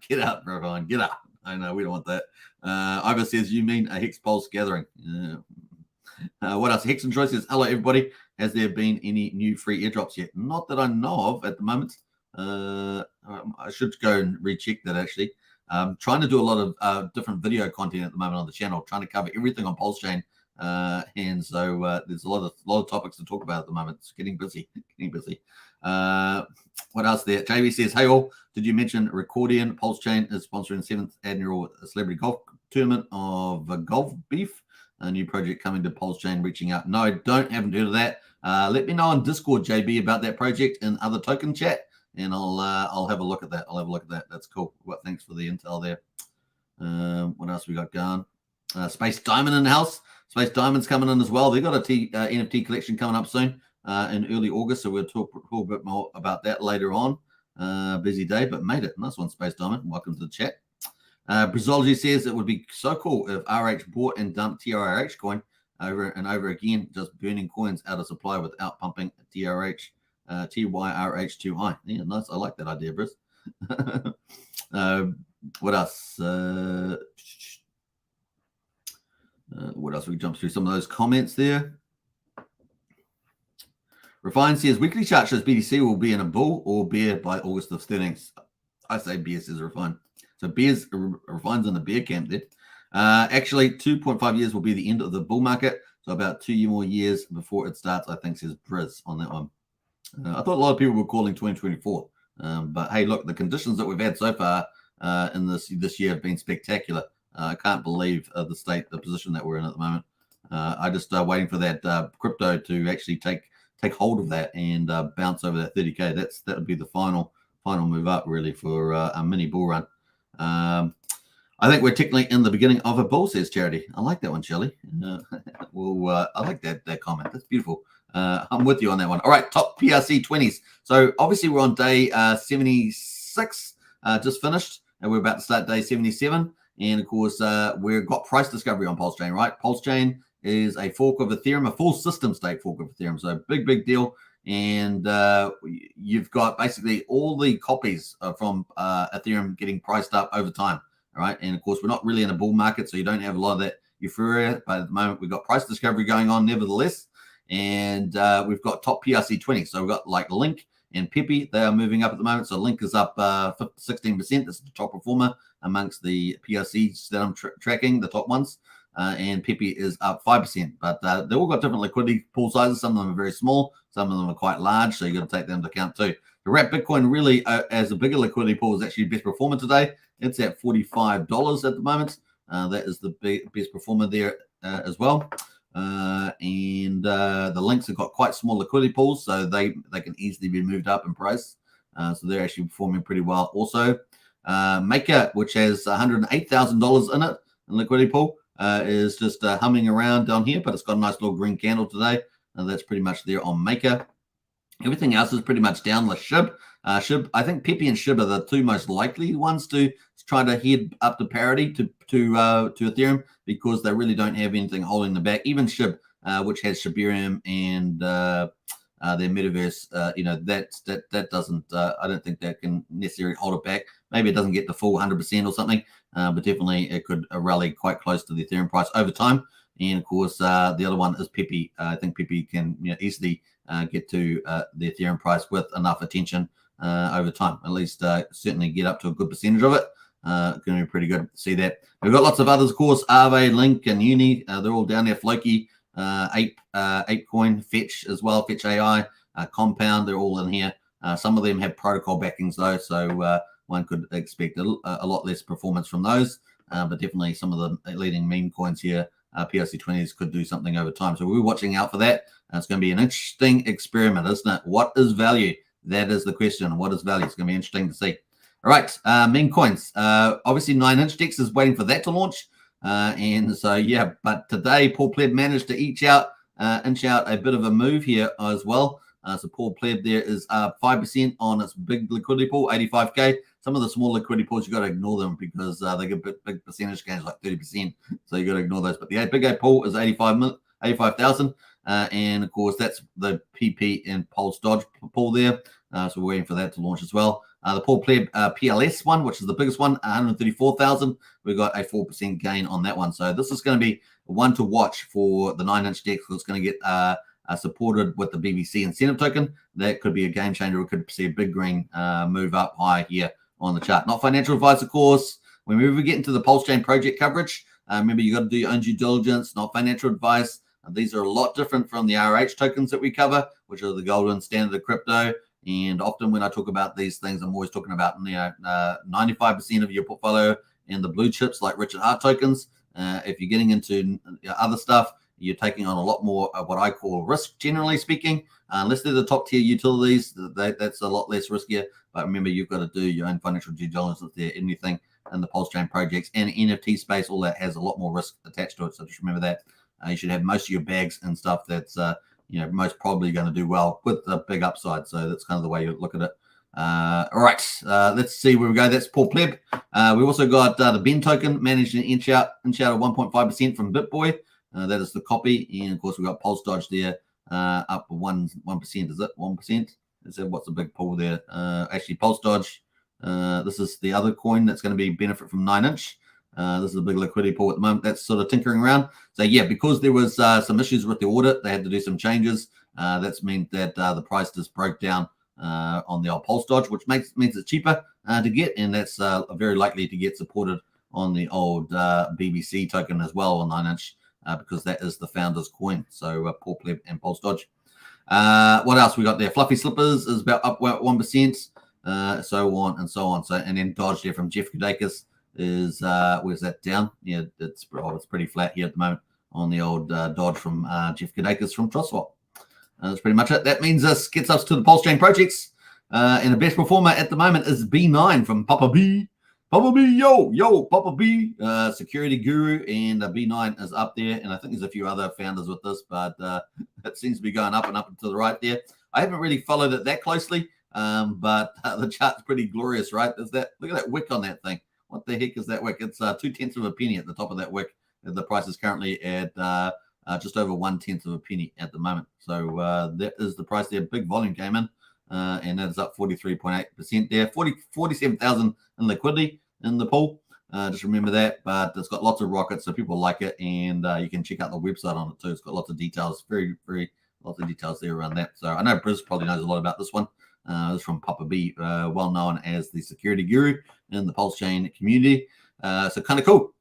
Refine, get out. I know we don't want that. Ivor says you mean a Hex Pulse gathering. What else? Hex and Troy says hello everybody. Has there been any new free airdrops yet? Not that I know of at the moment. I should go and recheck that actually. I'm trying to do a lot of different video content at the moment on the channel, trying to cover everything on Pulsechain. And so there's a lot of topics to talk about at the moment. It's getting busy. What else there? JV says, hey all, did you mention Recordian? Pulsechain is sponsoring the 7th annual celebrity golf tournament of Golf Beef, a new project coming to Pulsechain, reaching out. No, haven't heard of that. Let me know on Discord, JB, about that project and other token chat, and I'll have a look at that. That's cool. Well, thanks for the intel there. What else we got going? Space Diamond in the house. Space Diamond's coming in as well. They've got a NFT collection coming up soon in early August, so we'll talk a bit more about that later on. Busy day, but made it. Nice one, Space Diamond. Welcome to the chat. Brazology says it would be so cool if RH bought and dumped TYRH coin over and over again, just burning coins out of supply without pumping TYRH too high. Yeah, nice. I like that idea, Briz. What else? What else? We jump through some of those comments there. Refine says weekly chart shows BTC will be in a bull or bear by August the 13th. I say bear, says Refine. So Refine's in the bear camp there. Actually, 2.5 years will be the end of the bull market. So about 2 more years before it starts, I think, says Briz on that one. I thought a lot of people were calling 2024. But hey, look, the conditions that we've had so far in this year have been spectacular. I can't believe the position that we're in at the moment. I just waiting for that crypto to actually take hold of that and bounce over that 30K. That would be the final move up really for a mini bull run. I think we're technically in the beginning of a bull, says Charity. I like that one, Shelley. I like that comment. That's beautiful. I'm with you on that one. All right, top PRC 20s. So obviously we're on day 76, just finished, and we're about to start day 77. And of course, we've got price discovery on Pulsechain, right? Pulsechain is a fork of Ethereum, a full system state fork of Ethereum. So big deal. And you've got basically all the copies from Ethereum getting priced up over time, all right? And of course, we're not really in a bull market, so you don't have a lot of that euphoria. But at the moment, we've got price discovery going on nevertheless. And we've got top PRC 20. So we've got like Link and Pepe. They are moving up at the moment. So Link is up 16%. That's the top performer amongst the PRCs that I'm tracking, the top ones. And Pepe is up 5%. But they've all got different liquidity pool sizes. Some of them are very small. Some of them are quite large. So you've got to take them into account too. The wrap Bitcoin really, as a bigger liquidity pool, is actually best performer today. It's at $45 at the moment. That is the best performer there as well. And the Links have got quite small liquidity pools, so they can easily be moved up in price. So they're actually performing pretty well. Also, Maker, which has $108,000 in it in liquidity pool, is just humming around down here, but it's got a nice little green candle today. And that's pretty much there on Maker. Everything else is pretty much down. The SHIB, I think Pepe and SHIB are the two most likely ones to try to head up to parity to Ethereum, because they really don't have anything holding them back. Even SHIB, which has Shibarium and their metaverse, that doesn't. I don't think that can necessarily hold it back. Maybe it doesn't get the full 100% or something, but definitely it could rally quite close to the Ethereum price over time. And of course, the other one is Pepe. I think Pepe can easily get to the Ethereum price with enough attention over time. At least certainly get up to a good percentage of it. Going to be pretty good to see that. We've got lots of others, of course. Aave, Link, and Uni. They're all down there. Floki, Ape Coin, Fetch as well, Fetch AI, Compound, they're all in here. Some of them have protocol backings though, so one could expect a lot less performance from those. But definitely some of the leading meme coins here, PRC20s, could do something over time. So we're watching out for that. It's going to be an interesting experiment, isn't it? What is value? That is the question. What is value? It's going to be interesting to see. All right, meme coins. Obviously, 9-inch DEX is waiting for that to launch. And so, yeah, but today, Paul Pleb managed to inch out a bit of a move here as well. So Paul Pleb there is 5% on its big liquidity pool, 85K. Some of the small liquidity pools, you got to ignore them because they get big percentage gains, like 30%. So you got to ignore those. But the big A pool is 85,000. And of course, that's the PP and Pulse Dodge pool there. So we're waiting for that to launch as well. The Paul Pleb PLS one, which is the biggest one, 134,000. We got a 4% gain on that one. So this is going to be one to watch for the 9-inch DEX. It's going to get supported with the BBC incentive token. That could be a game changer. We could see a big green move up high here on the chart. Not financial advice, of course. Whenever we get into the Pulsechain project coverage, remember you got to do your own due diligence. Not financial advice. These are a lot different from the RH tokens that we cover, which are the golden standard of crypto. And often when I talk about these things, I'm always talking about 95% of your portfolio in the blue chips like Richard Hart tokens. If you're getting into other stuff, you're taking on a lot more of what I call risk, generally speaking. Unless they're the top tier utilities, that's a lot less riskier. But remember, you've got to do your own financial due diligence if there's anything in the Pulsechain projects and NFT space. All that has a lot more risk attached to it. So just remember that. You should have most of your bags and stuff that's most probably going to do well with the big upside. So that's kind of the way you look at it. All right, let's see where we go. That's Paul Pleb. We also got the Ben token managed to inch out of 1.5% from BitBoy. That is the copy, and of course we got Pulse Dodge there, up 1%. Is it 1%? Is that what's the big pull there? Actually, Pulse Dodge. This is the other coin that's going to be benefit from 9-inch. This is a big liquidity pool at the moment. That's sort of tinkering around. So yeah, because there was some issues with the audit, they had to do some changes. That's meant that the price just broke down on the old Pulse Dodge, which means it's cheaper to get, and that's very likely to get supported on the old BBC token as well on 9-inch because that is the founder's coin. So Paul Pleb and Pulse Dodge. What else we got there? Fluffy Slippers is about up 1%, so on and so on. So and then Dodge there from Jeff Kudakis is where's that down? Yeah, it's pretty flat here at the moment on the old Dodge from Jeff Kudakis from TrustSwap. That's pretty much it. That means this gets us to the Pulsechain projects. And the best performer at the moment is B9 from Papa B. Papa B, yo, Papa B, security guru, and B9 is up there. And I think there's a few other founders with this, but it seems to be going up and up and to the right there. I haven't really followed it that closely, but the chart's pretty glorious, right? Look at that wick on that thing. What the heck is that wick? It's 0.2 of a penny at the top of that wick. The price is currently at just over 1/10 of a penny at the moment. So that is the price there. Big volume came in, and that is up 43.8% there. 47,000 in liquidity in the pool. Just remember that. But it's got lots of rockets, so people like it, and you can check out the website on it too. It's got lots of details, very, very lots of details there around that. So I know Briz probably knows a lot about this one. This is from Papa B, well known as the security guru in the Pulsechain community. So kind of cool.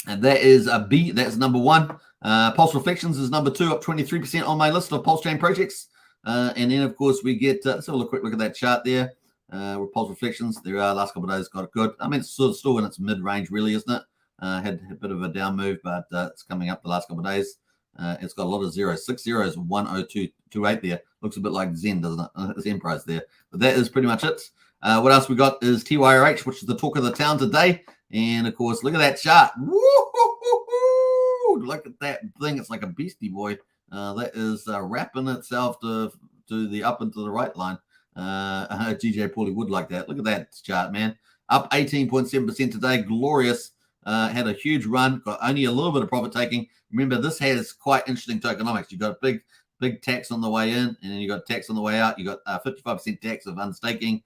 And that is a B. That's number one. Pulse Reflections is number 2, up 23% on my list of Pulsechain projects. And then, of course, we get, let's have a quick look at that chart there. With Pulse Reflections, there are last couple of days got it good. I mean, it's sort of still in its mid-range, really, isn't it? Had a bit of a down move, but it's coming up the last couple of days. It's got a lot of zeros. 6 zeros, 10228 there. Looks a bit like Zen, doesn't it? Zen price there. But that is pretty much it. What else we got is TYRH, which is the talk of the town today. And, of course, look at that chart. Woo-hoo-hoo-hoo! Look at that thing. It's like a beastie boy. That is wrapping itself to the up and to the right line. GJ Paulie would like that. Look at that chart, man. Up 18.7% today. Glorious. Had a huge run. Got only a little bit of profit taking. Remember, this has quite interesting tokenomics. You got a big tax on the way in, and then you got tax on the way out. You got 55% tax of unstaking.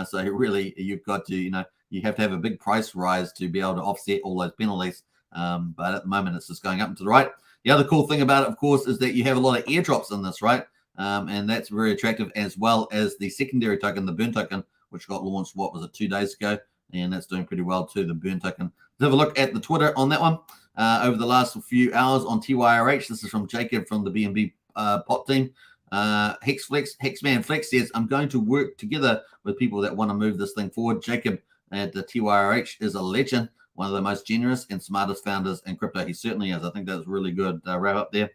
So really, you've got to, you have to have a big price rise to be able to offset all those penalties. But at the moment, it's just going up and to the right. The other cool thing about it, of course, is that you have a lot of airdrops in this, right? And that's very attractive, as well as the secondary token, the Burn token, which got launched, 2 days ago? And that's doing pretty well too, the Burn token. Let's have a look at the Twitter on that one. over the last few hours on TYRH. This is from Jacob from the BNB pot team. Hexman Flex says, I'm going to work together with people that want to move this thing forward. Jacob at the TYRH is a legend, one of the most generous and smartest founders in crypto. He certainly is. I think that's really good wrap up there.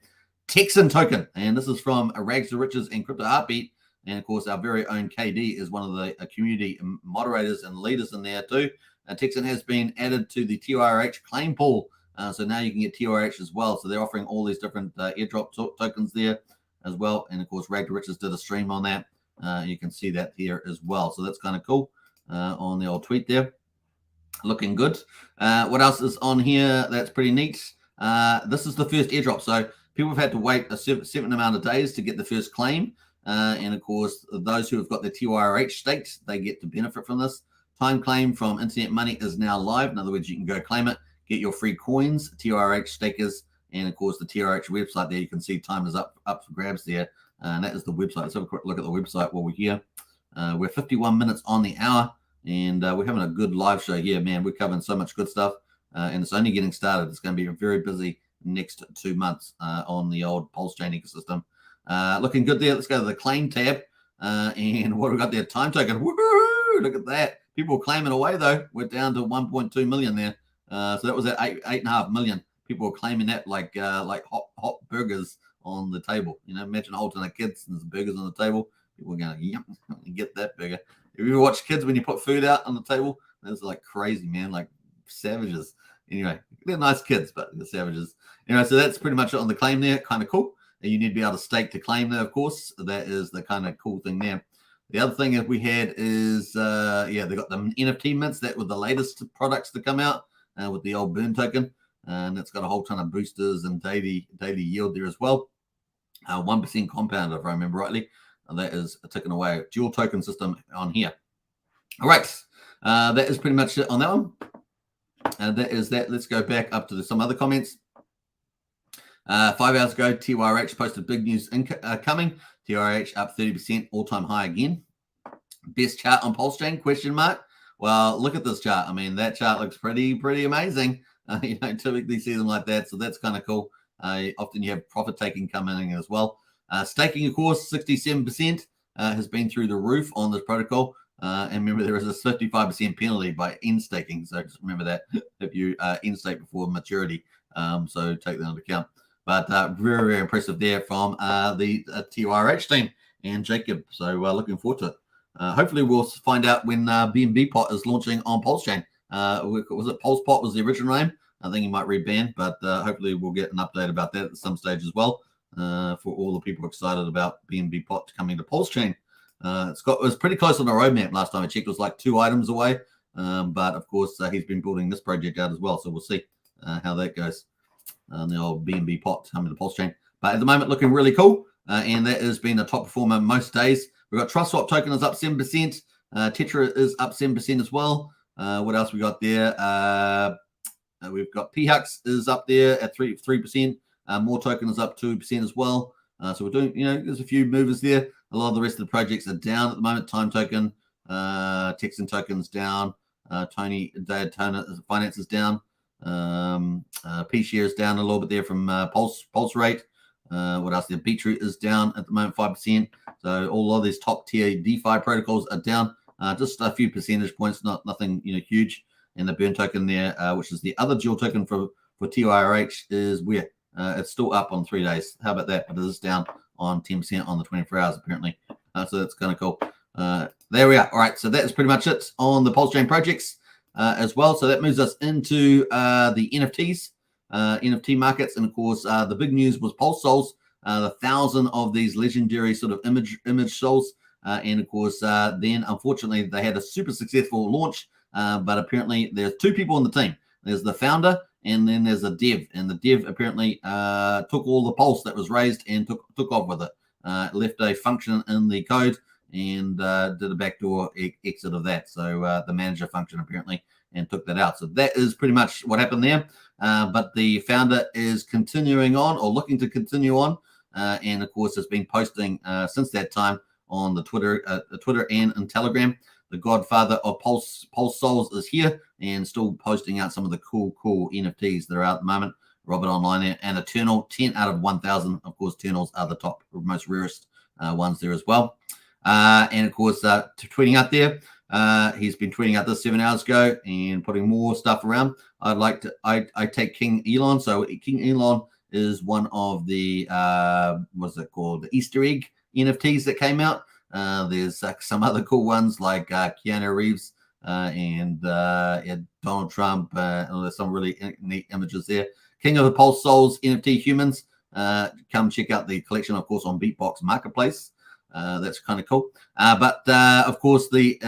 Texan Token, and this is from Rags to Riches and Crypto Heartbeat. And of course, our very own KD is one of the community moderators and leaders in there too. Texan has been added to the TYRH claim pool. So now you can get TYRH as well. So they're offering all these different airdrop tokens there as well. And of course, Rags to Riches did a stream on that. You can see that here as well. So that's kind of cool on the old tweet there. Looking good. What else is on here that's pretty neat? This is the first airdrop. So people have had to wait a certain amount of days to get the first claim. And of course, those who have got their TYRH staked, they get to benefit from this. Time claim from Internet Money is now live. In other words, you can go claim it, get your free coins, TYRH stakers, and of course, the TYRH website there. You can see time is up for grabs there. And that is the website. Let's have a quick look at the website while we're here. We're 51 minutes on the hour, and we're having a good live show here, man. We're covering so much good stuff, and it's only getting started. It's going to be very busy next 2 months on the old Pulsechain ecosystem. Looking good there. Let's go to the claim tab. And what we got there? Time token. Woohoo! Look at that. People claiming away, though. We're down to 1.2 million there. So that was at 8.5 million. People were claiming that like hot burgers on the table. You know, imagine a whole ton of kids and there's burgers on the table. People are going, yep, get that burger. If you ever watch kids when you put food out on the table, that's like crazy, man, like savages. Anyway, they're nice kids, but they're savages. Anyway, so that's pretty much it on the claim there. Kind of cool. And you need to be able to stake to claim there, of course. That is the kind of cool thing there. The other thing that we had is, they got the NFT mints. That were the latest products to come out with the old burn token. And it's got a whole ton of boosters and daily yield there as well. 1% compound, if I remember rightly. And that is ticking away. Dual token system on here. All right. That is pretty much it on that one. And that is that. Let's go back up to some other comments. 5 hours ago, TYRH posted big news coming. TYRH up 30%, all-time high again. Best chart on Pulsechain, question mark. Well, look at this chart. I mean, that chart looks pretty amazing. You don't typically see them like that, so that's kind of cool. Often you have profit taking coming in as well. Staking, of course, 67% has been through the roof on this protocol. And remember, there is a 55% penalty by in-staking. So just remember that if you in-stake before maturity. So take that into account. But very impressive there from the TYRH team and Jacob. So looking forward to it. Hopefully we'll find out when BNB Pot is launching on Pulsechain. Was it Pulse Pot was the original name? I think he might rebrand, but hopefully we'll get an update about that at some stage as well for all the people excited about BNB Pot coming to Pulsechain. It was pretty close on the roadmap last time I checked. It was like 2 items away. But of course, he's been building this project out as well. So we'll see how that goes. The old BNB Pot coming to Pulsechain. But at the moment, looking really cool. And that has been a top performer most days. We've got Trust Swap token is up 7%. Tetra is up 7% as well. What else we got there? We've got PHUX is up there at 3%. More token is up 2% as well. So we're doing, there's a few movers there. A lot of the rest of the projects are down at the moment. Time token, Texan tokens down. Tony Finance is down. P share is down a little bit there from Pulse Rate. What else there? Beetroot is down at the moment, 5%. So all of these top tier DeFi protocols are down. Just a few percentage points, nothing huge. And the burn token there, which is the other dual token for TYRH, is where it's still up on 3 days. How about that? But it is down on 10% on the 24 hours apparently. So that's kind of cool. There we are. All right, so that is pretty much it on the Pulsechain projects as well. So that moves us into the NFTs, NFT markets, and of course the big news was Pulse Souls, the 1,000 of these legendary sort of image souls, and of course then unfortunately they had a super successful launch, but apparently there's 2 people on the team. There's the founder and then there's a dev, and the dev apparently took all the pulse that was raised and took off with it, left a function in the code and did a backdoor exit of that. So the manager function apparently, and took that out. So that is pretty much what happened there. But the founder is continuing on, or looking to continue on, and of course has been posting since that time on the Twitter and Telegram. the godfather of Pulse Souls, is here and still posting out some of the cool NFTs that are out at the moment. Robert Online there, and Eternal, 10 out of 1,000. Of course, Eternals are the top, most rarest ones there as well. And of course, tweeting out there. He's been tweeting out this 7 hours ago and putting more stuff around. I take King Elon. So King Elon is one of the what's it called? The Easter egg NFTs that came out. There's some other cool ones like Keanu Reeves and Donald Trump. There's some really neat images there. King of the Pulse Souls NFT humans. Come check out the collection, of course, on Beatbox Marketplace. That's kind of cool. But of course, the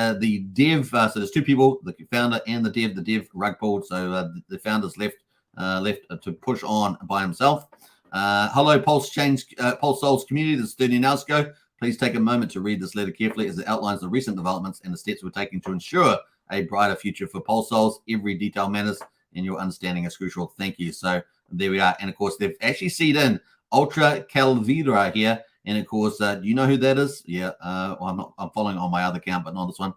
dev. So there's two people, the founder and the dev. The dev rug pulled, so the founder's left to push on by himself. Hello, Pulse Souls community. This is 13 hours ago. Please take a moment to read this letter carefully as it outlines the recent developments and the steps we're taking to ensure a brighter future for Pulse Souls. Every detail matters, and your understanding is crucial. Thank you. So there we are. And of course, they've actually seed in Ultra Calvidra here. And of course, do you know who that is? Yeah, well, I'm following on my other account, but not this one.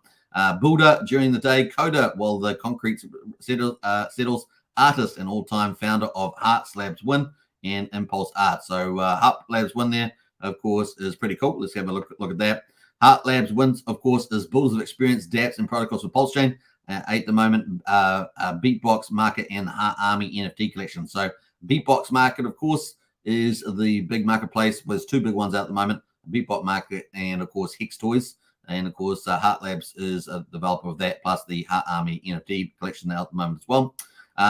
Builder during the day, coder while the concrete settles, artist and all-time founder of Heart Labs Win and Impulse Art. So Heart Labs Win there, of course, is pretty cool. Let's have a look at that. Heart Labs Wins, of course, is builders of experience, dApps, and protocols for Pulsechain. At the moment, Beatbox Market and the Heart Army NFT collection. So Beatbox Market, of course, is the big marketplace. There's two big ones out at the moment, Beatbox Market and, of course, Hex Toys. And, of course, Heart Labs is a developer of that, plus the Heart Army NFT collection out at the moment as well.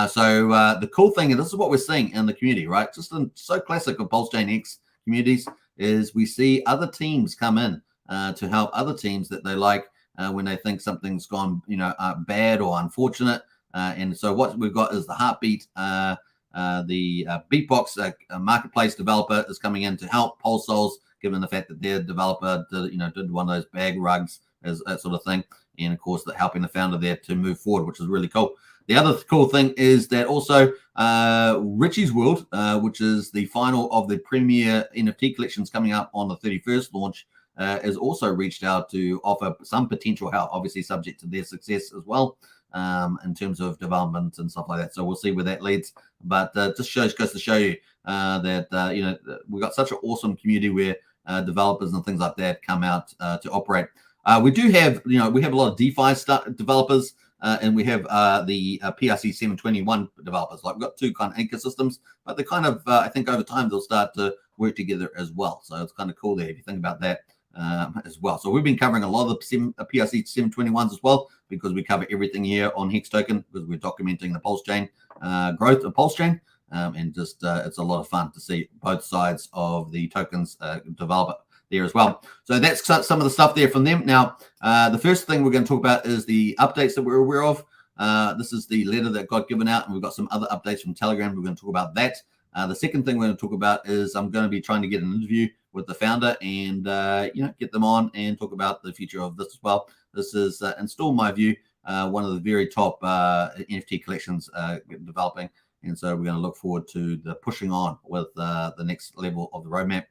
So the cool thing, and this is what we're seeing in the community, right? Just so classic of Pulsechain X communities is we see other teams come in to help other teams that they like when they think something's gone, bad or unfortunate. And so what we've got is the Heartbeat, the Beatbox marketplace developer is coming in to help Pulse Souls, given the fact that their developer did one of those bag rugs as that sort of thing. And of course, helping the founder there to move forward, which is really cool. The other cool thing is that also Richie's World, which is the final of the premier NFT collections coming up on the 31st launch, has also reached out to offer some potential help, obviously subject to their success as well, in terms of development and stuff like that. So we'll see where that leads. But just goes to show you that we've got such an awesome community where developers and things like that come out to operate. We do have, we have a lot of DeFi developers. And we have the PRC 721 developers. Like we've got two kind of ecosystems, but they kind of, I think over time, they'll start to work together as well. So it's kind of cool there if you think about that as well. So we've been covering a lot of the PRC 721s as well, because we cover everything here on Hex Token, because we're documenting the Pulsechain growth of Pulsechain. And just it's a lot of fun to see both sides of the tokens develop there as well. So that's some of the stuff there from them. Now, the first thing we're going to talk about is the updates that we're aware of. This is the letter that got given out, and we've got some other updates from Telegram. We're going to talk about that. The second thing we're going to talk about is I'm going to be trying to get an interview with the founder and, get them on and talk about the future of this as well. This is, in still my view, one of the very top NFT collections developing. And so we're going to look forward to the pushing on with the next level of the roadmap.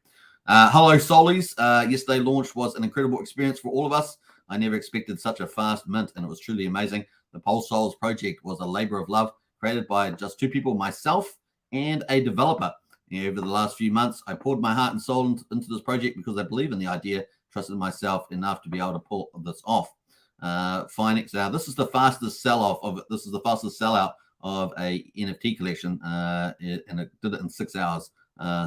Hello, Solies. Yesterday launch was an incredible experience for all of us. I never expected such a fast mint, and it was truly amazing. The Pulse Souls project was a labor of love created by just two people, myself and a developer. Over the last few months, I poured my heart and soul into this project because I believe in the idea, trusted myself enough to be able to pull this off. Finex. This is the fastest sell-off of it. This is the fastest sellout of a NFT collection, and it did it in 6 hours.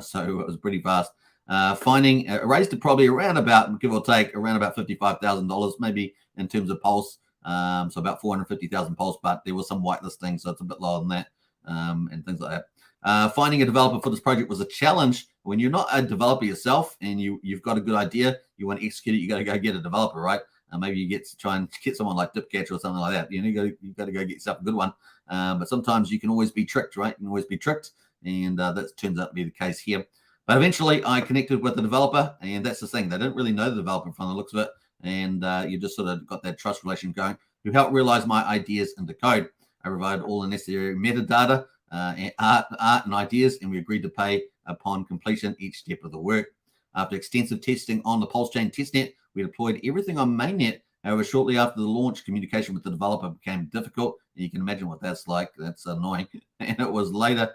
So it was pretty fast. Raised it probably around about, give or take, around about $55,000 maybe in terms of Pulse. So about 450,000 Pulse, but there was some whitelisting, so it's a bit lower than that, and things like that. Finding a developer for this project was a challenge. When you're not a developer yourself and you've got a good idea, you want to execute it, you got to go get a developer, right? Maybe you try and get someone like Dipcatcher or something like that. You got to go get yourself a good one. But sometimes you can always be tricked, right? You can always be tricked, and that turns out to be the case here. But eventually, I connected with the developer, and that's the thing. They didn't really know the developer from the looks of it, and you just sort of got that trust relation going, who helped realize my ideas into code. I provided all the necessary metadata, and art and ideas, and we agreed to pay upon completion each step of the work. After extensive testing on the Pulsechain testnet, we deployed everything on mainnet However, shortly after the launch, communication with the developer became difficult. You can imagine what that's like. That's annoying. And it was later,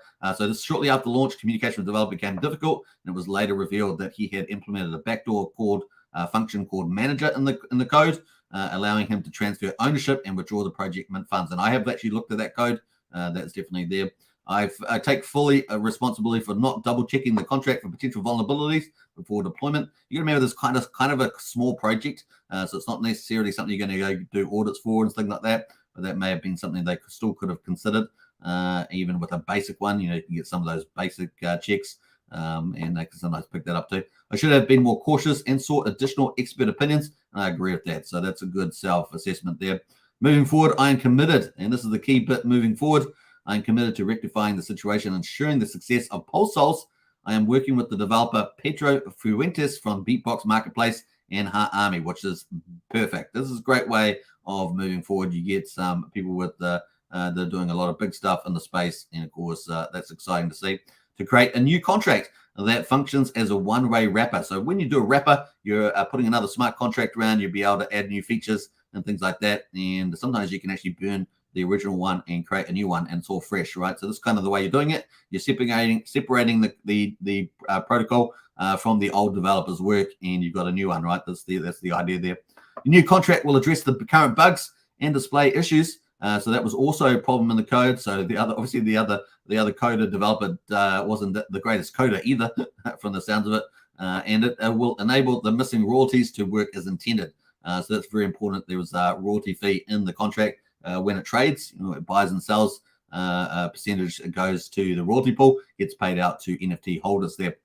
shortly after launch, communication with the developer became difficult, and it was later revealed that he had implemented a backdoor function called manager in the code, allowing him to transfer ownership and withdraw the project mint funds. And I have actually looked at that code. That's definitely there. I take fully responsibility for not double checking the contract for potential vulnerabilities before deployment. You got to remember this kind of a small project, so it's not necessarily something you're going to go do audits for and things like that. But that may have been something they still could have considered, even with a basic one. You can get some of those basic checks, and they can sometimes pick that up too. I should have been more cautious and sought additional expert opinions, and I agree with that. So that's a good self-assessment there. Moving forward, I am committed, and this is the key bit moving forward. I am committed to rectifying the situation and ensuring the success of Pulsechain. I am working with the developer Pedro Fuentes from Beatbox Marketplace and Heart Army, which is perfect. This is a great way of moving forward. You get some people with they're doing a lot of big stuff in the space, and of course that's exciting to see. To create a new contract that functions as a one-way wrapper. So when you do a wrapper, you're putting another smart contract around. You'll be able to add new features and things like that. And sometimes you can actually burn the original one and create a new one, and it's all fresh, right? So this is kind of the way you're doing it. You're separating the protocol from the old developer's work, and you've got a new one, right? That's the idea there. The new contract will address the current bugs and display issues. So that was also a problem in the code. So the other coder developer wasn't the greatest coder either, from the sounds of it. And it will enable the missing royalties to work as intended. So that's very important. There was a royalty fee in the contract. When it trades, it buys and sells, a percentage goes to the royalty pool, gets paid out to NFT holders there.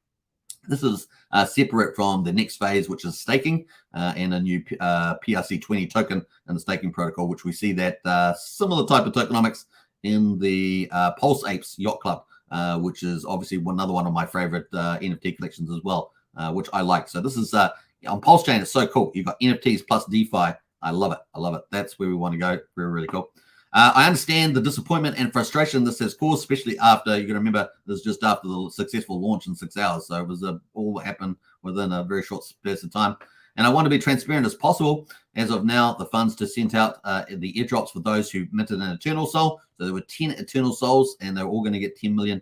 This is separate from the next phase, which is staking, and a new PRC20 token in the staking protocol, which we see that similar type of tokenomics in the Pulse Apes Yacht Club, which is obviously another one of my favorite NFT collections as well, which I like. So this is on Pulsechain. It's so cool. You've got NFTs plus DeFi. I love it. I love it. That's where we want to go. Really, really cool. I understand the disappointment and frustration this has caused, especially after, you got to remember, this is just after the successful launch in 6 hours. So it was all happened within a very short space of time. And I want to be transparent as possible. As of now, the funds to send out the airdrops for those who minted an Eternal Soul. So there were 10 Eternal Souls, and they're all going to get 10 million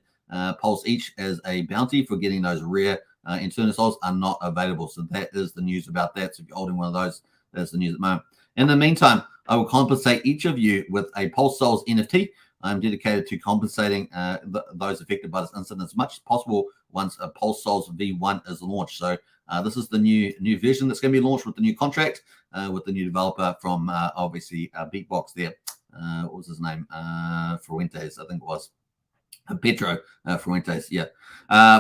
Pulse each as a bounty for getting those rare Eternal Souls are not available. So that is the news about that. So if you're holding one of those, that's the news at the moment. In the meantime, I will compensate each of you with a Pulse Souls NFT. I'm dedicated to compensating those affected by this incident as much as possible once a Pulse Souls V1 is launched. So this is the new version that's going to be launched with the new contract, with the new developer from obviously Beatbox there. What was his name? Fuentes, I think it was. Pedro Fuentes, yeah.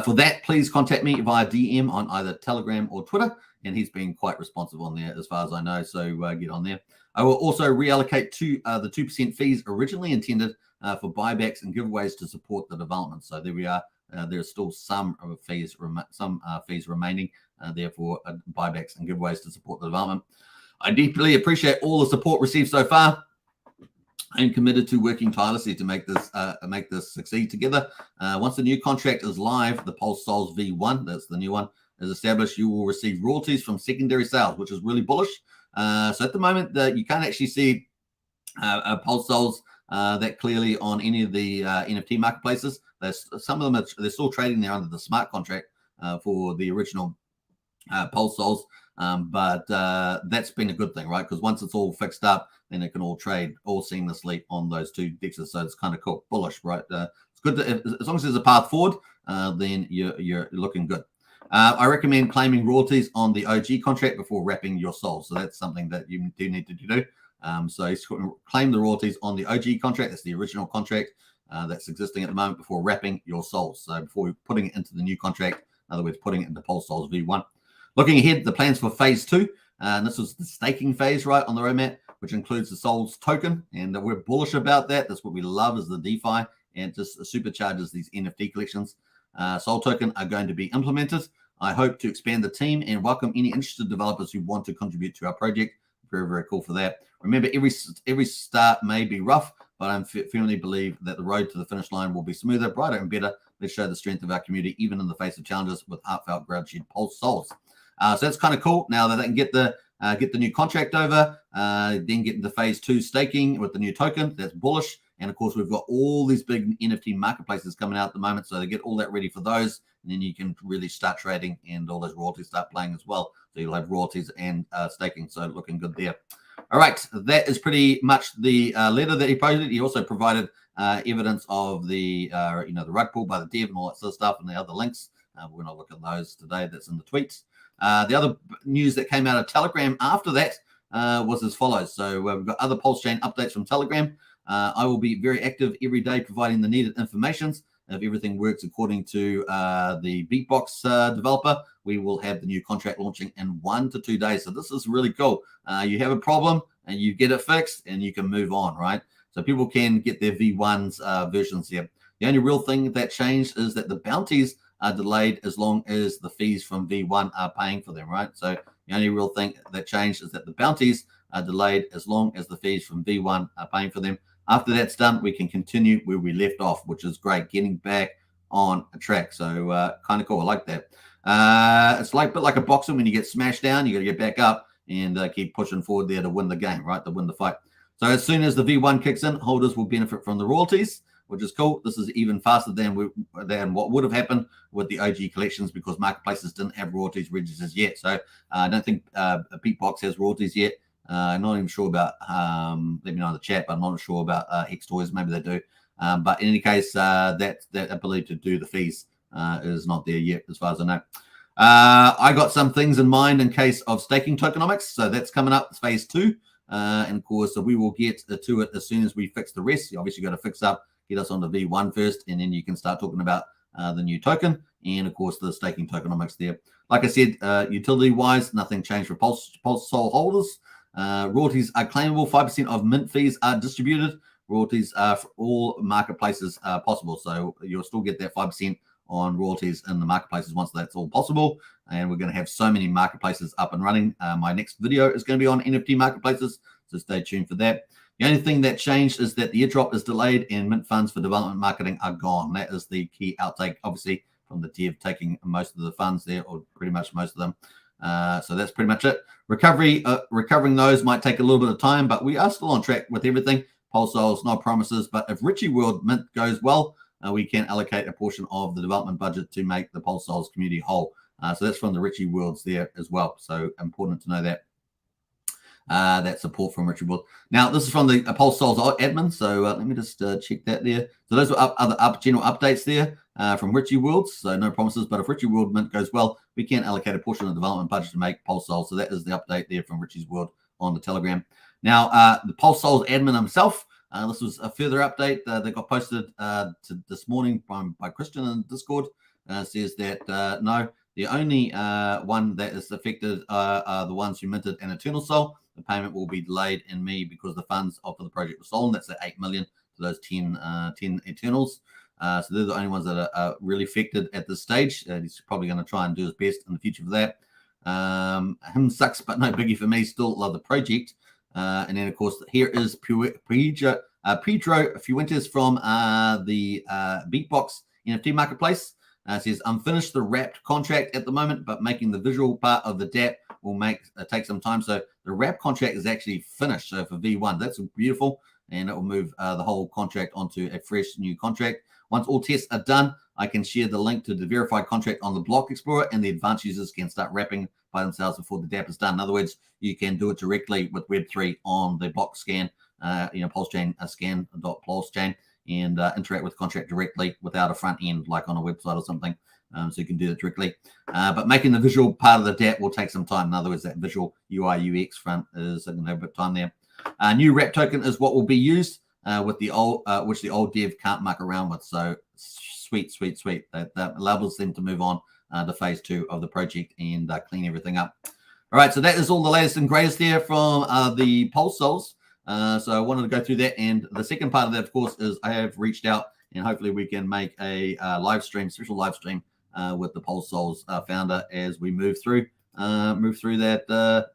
For that, please contact me via DM on either Telegram or Twitter, and he's been quite responsive on there as far as I know, so get on there. I will also reallocate the 2% fees originally intended for buybacks and giveaways to support the development. So there we are. There's still some fees remaining there for buybacks and giveaways to support the development. I deeply appreciate all the support received so far. I am committed to working tirelessly to make this succeed together. Once the new contract is live, the Pulse Souls V1, that's the new one, is established, you will receive royalties from secondary sales, which is really bullish. So at the moment, you can't actually see Pulse Souls that clearly on any of the NFT marketplaces. Some of them they're still trading there under the smart contract for the original Pulse Souls. But that's been a good thing, right? Because once it's all fixed up, then it can all trade all seamlessly on those two dexes. So it's kind of cool, bullish, right? It's good as long as there's a path forward, then you're looking good. I recommend claiming royalties on the OG contract before wrapping your soul. So that's something that you do need to do. So claim the royalties on the OG contract. That's the original contract that's existing at the moment before wrapping your souls. So before putting it into the new contract, in other words, putting it into Pulse Souls V1. Looking ahead, the plans for phase 2, and this was the staking phase, right, on the roadmap, which includes the Souls token, and we're bullish about that. That's what we love, is the DeFi, and just supercharges these NFT collections. Soul token are going to be implemented. I hope to expand the team and welcome any interested developers who want to contribute to our project. Very, very cool for that. Remember, every start may be rough, but I firmly believe that the road to the finish line will be smoother, brighter, and better. Let's show the strength of our community, even in the face of challenges, with heartfelt gratitude, Pulse Souls. So that's kind of cool. Now that they can get the get the new contract over, then get into phase 2 staking with the new token. That's bullish. And of course, we've got all these big NFT marketplaces coming out at the moment. So they get all that ready for those. And then you can really start trading and all those royalties start playing as well. So you'll have royalties and staking. So looking good there. All right. That is pretty much the letter that he posted. He also provided evidence of the, the rug pull by the dev and all that sort of stuff and the other links. We're not looking at those today. That's in the tweets. The other news that came out of Telegram after that was as follows. So we've got other Pulsechain updates from Telegram. I will be very active every day providing the needed information. If everything works according to the Beatbox developer, we will have the new contract launching in 1 to 2 days. So this is really cool. You have a problem and you get it fixed and you can move on, right? So people can get their V1's versions here. The only real thing that changed is that the bounties are delayed as long as the fees from V1 are paying for them, right? So the only real thing that changed is that the bounties are delayed as long as the fees from V1 are paying for them. After that's done, we can continue where we left off, which is great, getting back on a track. So kind of cool. I like that. It's like a bit like a boxing. When you get smashed down, you got to get back up and keep pushing forward there to win the game, right? To win the fight. So as soon as the V1 kicks in, holders will benefit from the royalties, which is cool. This is even faster than what would have happened with the OG collections because marketplaces didn't have royalties registers yet. So I don't think Beatbox has royalties yet. I'm not even sure about, let me know in the chat, but I'm not sure about Hex Toys. Maybe they do. But in any case, that ability to do the fees is not there yet, as far as I know. I got some things in mind in case of staking tokenomics. So that's coming up. It's phase 2. And of course, so we will get to it as soon as we fix the rest. You obviously got to fix up, get us on the V1 first, and then you can start talking about the new token and, of course, the staking tokenomics there. Like I said, utility-wise, nothing changed for Pulsesol holders. Royalties are claimable. 5% of mint fees are distributed. Royalties are for all marketplaces possible. So you'll still get that 5% on royalties in the marketplaces once that's all possible. And we're going to have so many marketplaces up and running. My next video is going to be on NFT marketplaces, so stay tuned for that. The only thing that changed is that the airdrop is delayed and mint funds for development marketing are gone. That is the key outtake, obviously, from the dev taking most of the funds there, or pretty much most of them. So that's pretty much it. Recovering those might take a little bit of time, but we are still on track with everything. Pulsechains, no promises, but if Richie World Mint goes well, we can allocate a portion of the development budget to make the Pulsechains community whole. So that's from the Richie Worlds there as well. So important to know that. That support from Richie World. Now, this is from the Pulsechains admin. So let me just check that there. So those were other general updates there from Richie Worlds. So no promises, but if Richie World Mint goes well, we can allocate a portion of the development budget to make Pulsechains. So that is the update there from Richie's World on the Telegram. Now, the Pulsechains admin himself, this was a further update that got posted this morning by Christian in Discord. Says that no, the only one that is affected are the ones who minted an Eternal Soul. The payment will be delayed in me because the funds for the project were stolen. That's at 8 million to those 10 Eternals. So they're the only ones that are really affected at this stage. He's probably going to try and do his best in the future for that. Him sucks, but no biggie for me. Still love the project. And then, of course, here is Pedro Fuentes from the Beatbox NFT marketplace. Says, I'm finished the wrapped contract at the moment, but making the visual part of the DApp will take some time. So the wrap contract is actually finished. So for V1, that's beautiful. And it will move the whole contract onto a fresh new contract. Once all tests are done, I can share the link to the verified contract on the Block Explorer, and the advanced users can start wrapping by themselves before the DApp is done. In other words, you can do it directly with Web3 on the block scan, Pulsechain scan.pulsechain, and interact with the contract directly without a front end, like on a website or something. So you can do that directly. But making the visual part of the DApp will take some time. In other words, that visual UI UX front is going to have a bit of time there. New wrap token is what will be used with the old, which the old dev can't muck around with. So sweet. That allows them to move on to phase 2 of the project and clean everything up. All right, so that is all the latest and greatest there from the Pulsechains. So I wanted to go through that. And the second part of that, of course, is I have reached out and hopefully we can make a special live stream with the Pulsechains founder as we move through that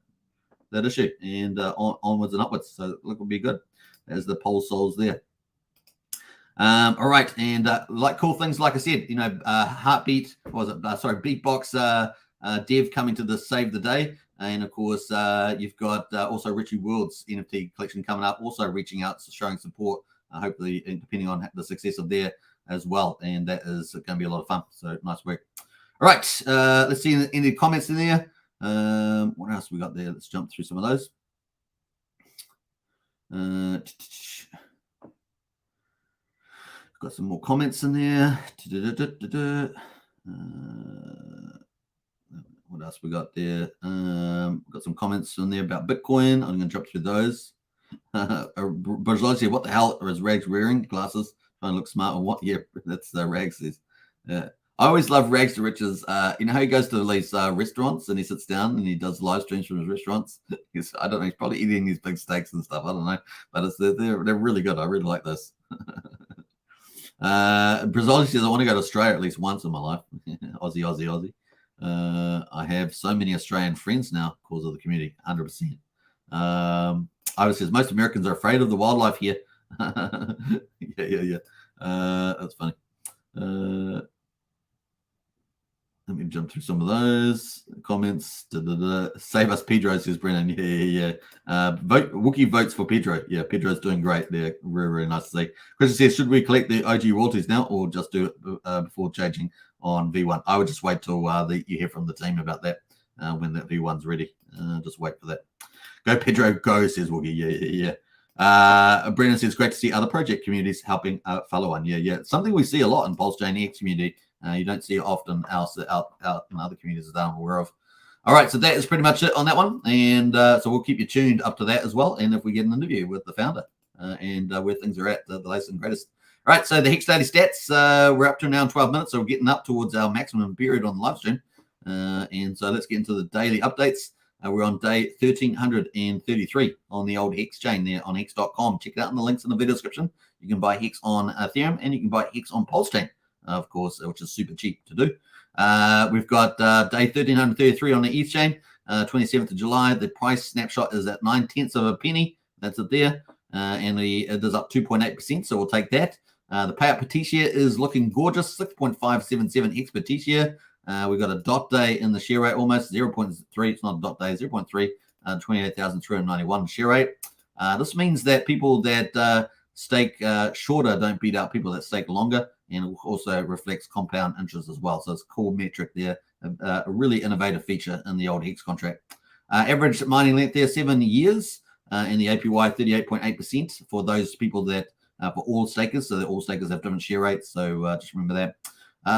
issue and onwards and upwards. So look, will be good. There's the Pulsechains there. All right, and like cool things, like I said, Heartbeat, Beatbox dev coming to the save the day. And of course, you've got also Richie World's NFT collection coming up, also reaching out, showing support, hopefully, depending on the success of there as well. And that is going to be a lot of fun. So nice work. All right, let's see any comments in there. What else we got there? Let's jump through some of those. Got some more comments in there. What else we got there? Got some comments in there about Bitcoin. I'm going to jump through those. Bajlai, what the hell is Rags wearing? Glasses, trying to look smart or what? Yeah, that's Rags says. I always love Rags to Riches. You know how he goes to these restaurants and he sits down and he does live streams from his restaurants? I don't know. He's probably eating these big steaks and stuff. I don't know. But they're really good. I really like this. Brazil says, I want to go to Australia at least once in my life. Aussie. I have so many Australian friends now because of the community, 100%. I says, most Americans are afraid of the wildlife here. Yeah. That's funny. Let me jump through some of those comments. Save us Pedro, says Brennan. Yeah. Wookie votes for Pedro. Yeah, Pedro's doing great there. Very nice to see. Christian says, should we collect the OG royalties now or just do it before changing on V1? I would just wait till you hear from the team about that when that V1's ready. Just wait for that. Go, Pedro, go, says Wookie. Yeah. Brennan says, great to see other project communities helping follow on. Yeah. Something we see a lot in Pulsechain X community. You don't see it often out in other communities that I'm aware of. All right, so that is pretty much it on that one. And so we'll keep you tuned up to that as well. And if we get an interview with the founder and where things are at, the latest and greatest. All right, so the Hex Daily stats, we're up to now in 12 minutes. So we're getting up towards our maximum period on the live stream. And so let's get into the daily updates. We're on day 1333 on the old Hex chain there on hex.com. Check it out in the links in the video description. You can buy Hex on Ethereum and you can buy Hex on Pulsechain. Of course, which is super cheap to do. We've got day 1333 on the ETH chain, 27th of July. The price snapshot is at 9/10 of a penny. That's it there. And it is up 2.8%, so we'll take that. The payout per T-share is looking gorgeous, 6.577 X per T-share. We've got a dot day in the share rate, almost 0.3. It's not a dot day, 0.3, 28,391 share rate. This means that people that stake shorter don't beat out people that stake longer. And it also reflects compound interest as well. So it's a cool metric there, a really innovative feature in the old Hex contract. Average mining length there, 7 years, and the APY 38.8% for those people that, for all stakers. So that all stakers have different share rates. So just remember that.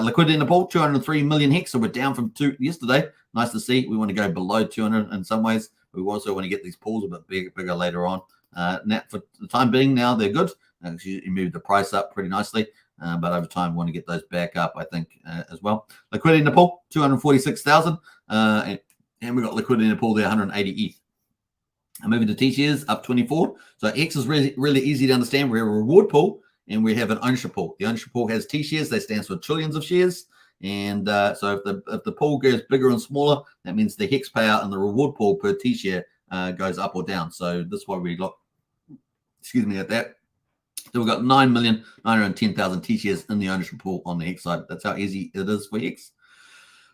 Liquidity in the pool, 203 million Hex. So we're down from 2 yesterday. Nice to see. We want to go below 200 in some ways. We also want to get these pools a bit bigger later on. Now, for the time being, now they're good. You moved the price up pretty nicely. But over time, we want to get those back up, I think, as well. Liquidity in the pool, 246,000. And we've got liquidity in the pool there, 180 ETH. Moving to T-shares, up 24. So X is really easy to understand. We have a reward pool and we have an ownership pool. The ownership pool has T-shares. They stand for trillions of shares. And so if the pool goes bigger and smaller, that means the Hex payout and the reward pool per T-share goes up or down. So this is why we look, at that. So we've got 9,910,000 T-shares in the ownership pool on the Hex side. That's how easy it is for Hex.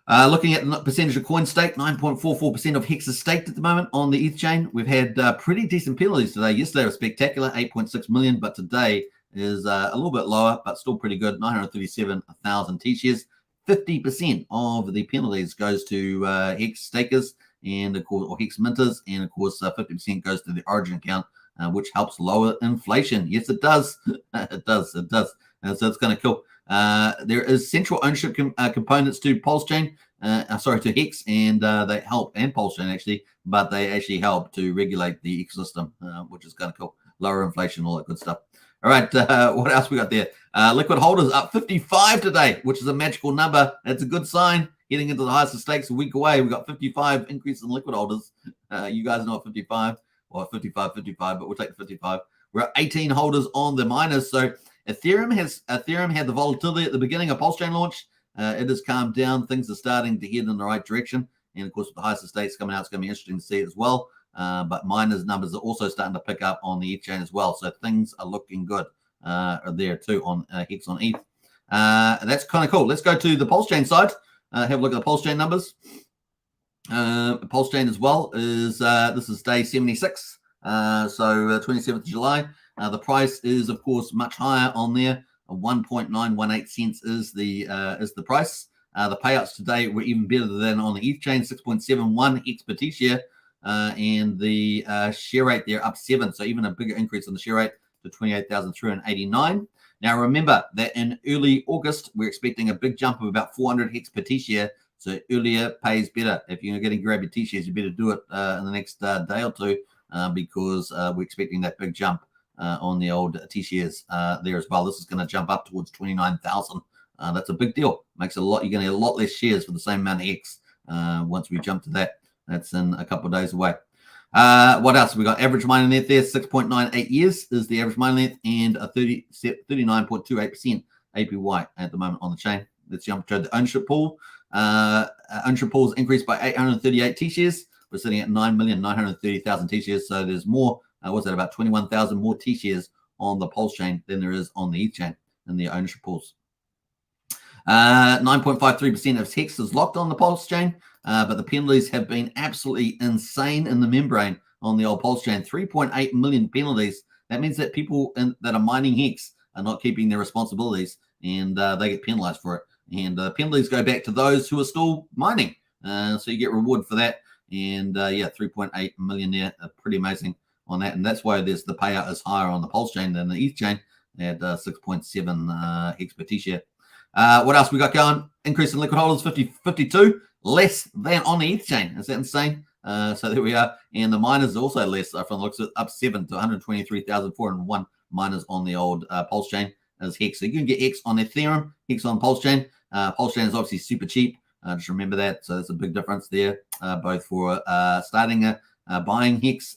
Looking at the percentage of coin stake, 9.44% of Hex is staked at the moment on the ETH chain. We've had pretty decent penalties today. Yesterday was spectacular, 8.6 million, but today is a little bit lower, but still pretty good, 937,000 T-shares. 50% of the penalties goes to Hex stakers and of course, or Hex minters, and of course 50% goes to the origin account. Which helps lower inflation. Yes, it does. It does. And so it's kind of cool. There is central ownership components to Pulsechain, to Hex, and they help, and Pulsechain actually, but they actually help to regulate the ecosystem, which is kind of cool. Lower inflation, all that good stuff. All right, what else we got there? Liquid holders up 55 today, which is a magical number. That's a good sign. Getting into the highest of stakes a week away. We got 55 increase in liquid holders. You guys know what 55. Or 55, but we'll take the 55. We're at 18 holders on the miners. So Ethereum had the volatility at the beginning of Pulsechain launch. It has calmed down. Things are starting to head in the right direction. And of course, with the highest stakes coming out, it's going to be interesting to see it as well. But miners numbers are also starting to pick up on the ETH chain as well. So things are looking good there too on Hex on ETH. That's kind of cool. Let's go to the Pulsechain side. Have a look at the Pulsechain numbers. Pulsechain as well is this is day 76, so 27th of July. The price is of course much higher on there. 1.918 cents is the price. The payouts today were even better than on the ETH chain, 6.71 Hex per T-share, and the share rate there up 7, so even a bigger increase on the share rate to 28,389. Now remember that in early August we're expecting a big jump of about 400 Hex per T-share. So earlier pays better. If you're going to grab your T-shares, you better do it in the next day or two because we're expecting that big jump on the old T-shares there as well. This is going to jump up towards 29,000. That's a big deal. Makes a lot. You're going to get a lot less shares for the same amount of X once we jump to that. That's in a couple of days away. What else? We got average mining length there. 6.98 years is the average mining length, and a 39.28% APY at the moment on the chain. Let's jump to the ownership pool. Ownership pools increased by 838 T-shares. We're sitting at 9,930,000 T-shares. So there's more. What's that? About 21,000 more T-shares on the Pulse chain than there is on the ETH chain in the ownership pools. 9.53% of Hex is locked on the Pulse chain, but the penalties have been absolutely insane in the membrane on the old Pulse chain. 3.8 million penalties. That means that people that are mining Hex are not keeping their responsibilities, and they get penalized for it. And penalties go back to those who are still mining. So you get rewarded for that. And yeah, 3.8 million there. Pretty amazing on that. And that's why the payout is higher on the Pulse chain than the ETH chain at 6.7 Hex per T-share. What else we got going? Increase in liquid holders, 52, less than on the ETH chain. Is that insane? So there we are. And the miners also less from the looks of it, up 7 to 123,401 miners on the old Pulse chain as Hex. So you can get Hex on Ethereum, Hex on Pulse chain. Pulse chain is obviously super cheap. Just remember that. So there's a big difference there, both for starting buying Hex,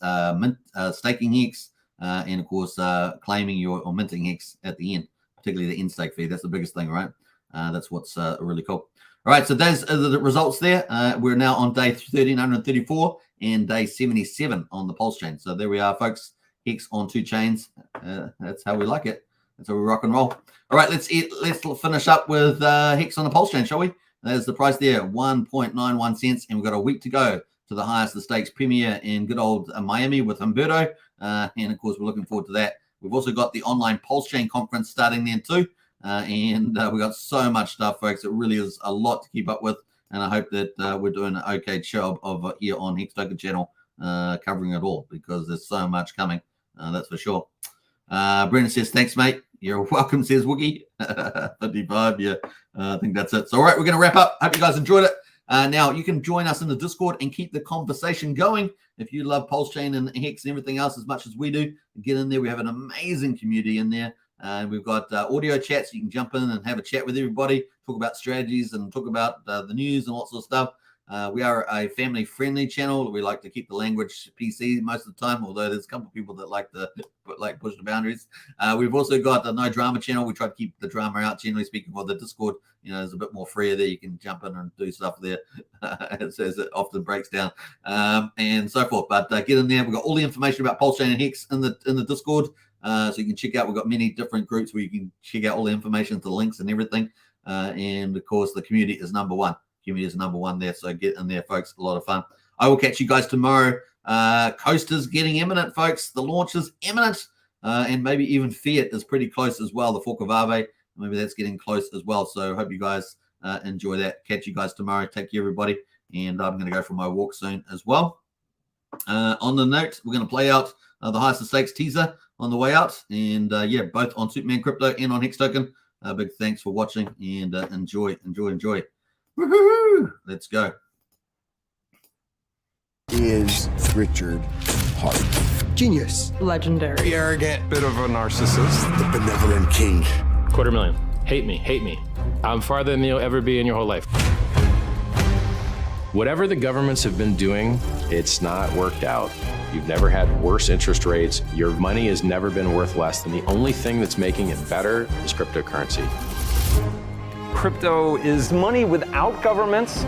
staking Hex, and of course claiming or minting Hex at the end, particularly the end stake fee. That's the biggest thing, right? That's what's really cool. All right, so those are the results there. We're now on day 1334 and day 77 on the Pulse chain. So there we are, folks. Hex on 2 chains. That's how we like it. That's how we rock and roll. All right, let's finish up with Hex on the Pulse chain, shall we? There's the price there, 1.91 cents, and we've got a week to go to the highest of the stakes premier in good old Miami with Humberto. And of course, we're looking forward to that. We've also got the online Pulse chain conference starting then too. And we've got so much stuff, folks. It really is a lot to keep up with. And I hope that we're doing an okay job of here on Hex Token channel covering it all, because there's so much coming. That's for sure. Brendan says, thanks, mate. You're welcome, says Woogie. 55, yeah. I think that's it. So, all right, we're going to wrap up. Hope you guys enjoyed it. Now, you can join us in the Discord and keep the conversation going. If you love Pulse chain and Hex and everything else as much as we do, get in there. We have an amazing community in there. We've got audio chats. You can jump in and have a chat with everybody, talk about strategies and talk about the news and lots of stuff. We are a family-friendly channel. We like to keep the language PC most of the time, although there's a couple of people that like to push the boundaries. We've also got the No Drama channel. We try to keep the drama out, generally speaking. While the Discord, is a bit more freer there. You can jump in and do stuff there as it often breaks down and so forth. But get in there. We've got all the information about Pulse chain and Hex in the Discord. So you can check out. We've got many different groups where you can check out all the information, the links and everything. And of course, the community is number one. Community is number one there. So get in there, folks. A lot of fun. I will catch you guys tomorrow. Coaster's getting imminent, folks. The launch is imminent. And maybe even Fiat is pretty close as well. The fork of Aave, maybe that's getting close as well. So hope you guys enjoy that. Catch you guys tomorrow. Take care, everybody. And I'm going to go for my walk soon as well. On the note, we're going to play out the highest of stakes teaser on the way out. And yeah, both on Superman Crypto and on Hex Token. Big thanks for watching, and enjoy. Woohoo! Let's go. Is Richard Hart. Genius. Legendary. Arrogant, bit of a narcissist. The benevolent king. $250,000. Hate me. I'm farther than you'll ever be in your whole life. Whatever the governments have been doing, it's not worked out. You've never had worse interest rates. Your money has never been worth less. And the only thing that's making it better is cryptocurrency. Crypto is money without governments,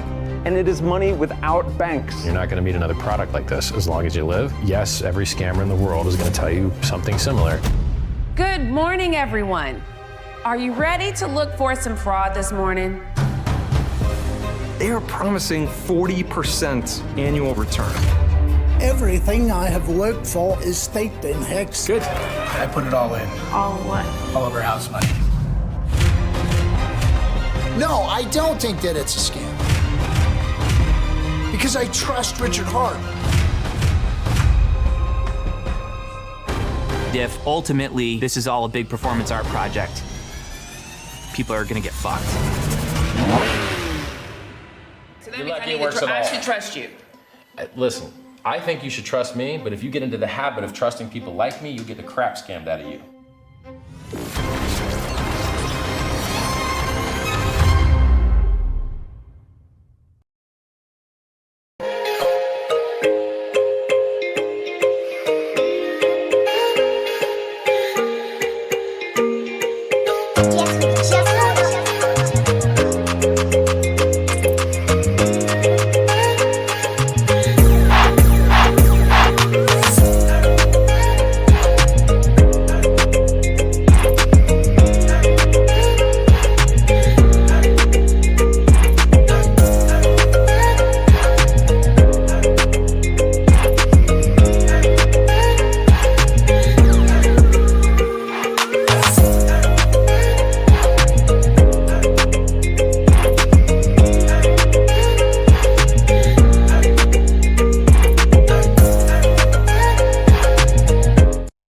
and it is money without banks. You're not going to meet another product like this as long as you live. Yes, every scammer in the world is going to tell you something similar. Good morning, everyone. Are you ready to look for some fraud this morning? They are promising 40% annual return. Everything I have worked for is staked in Hex. Good. I put it all in. All what? All of our house money. No, I don't think that it's a scam. Because I trust Richard Hart. If ultimately this is all a big performance art project, people are gonna get fucked. So that You're means lucky it works at all. I should trust you. Listen, I think you should trust me, but if you get into the habit of trusting people like me, you'll get the crap scammed out of you.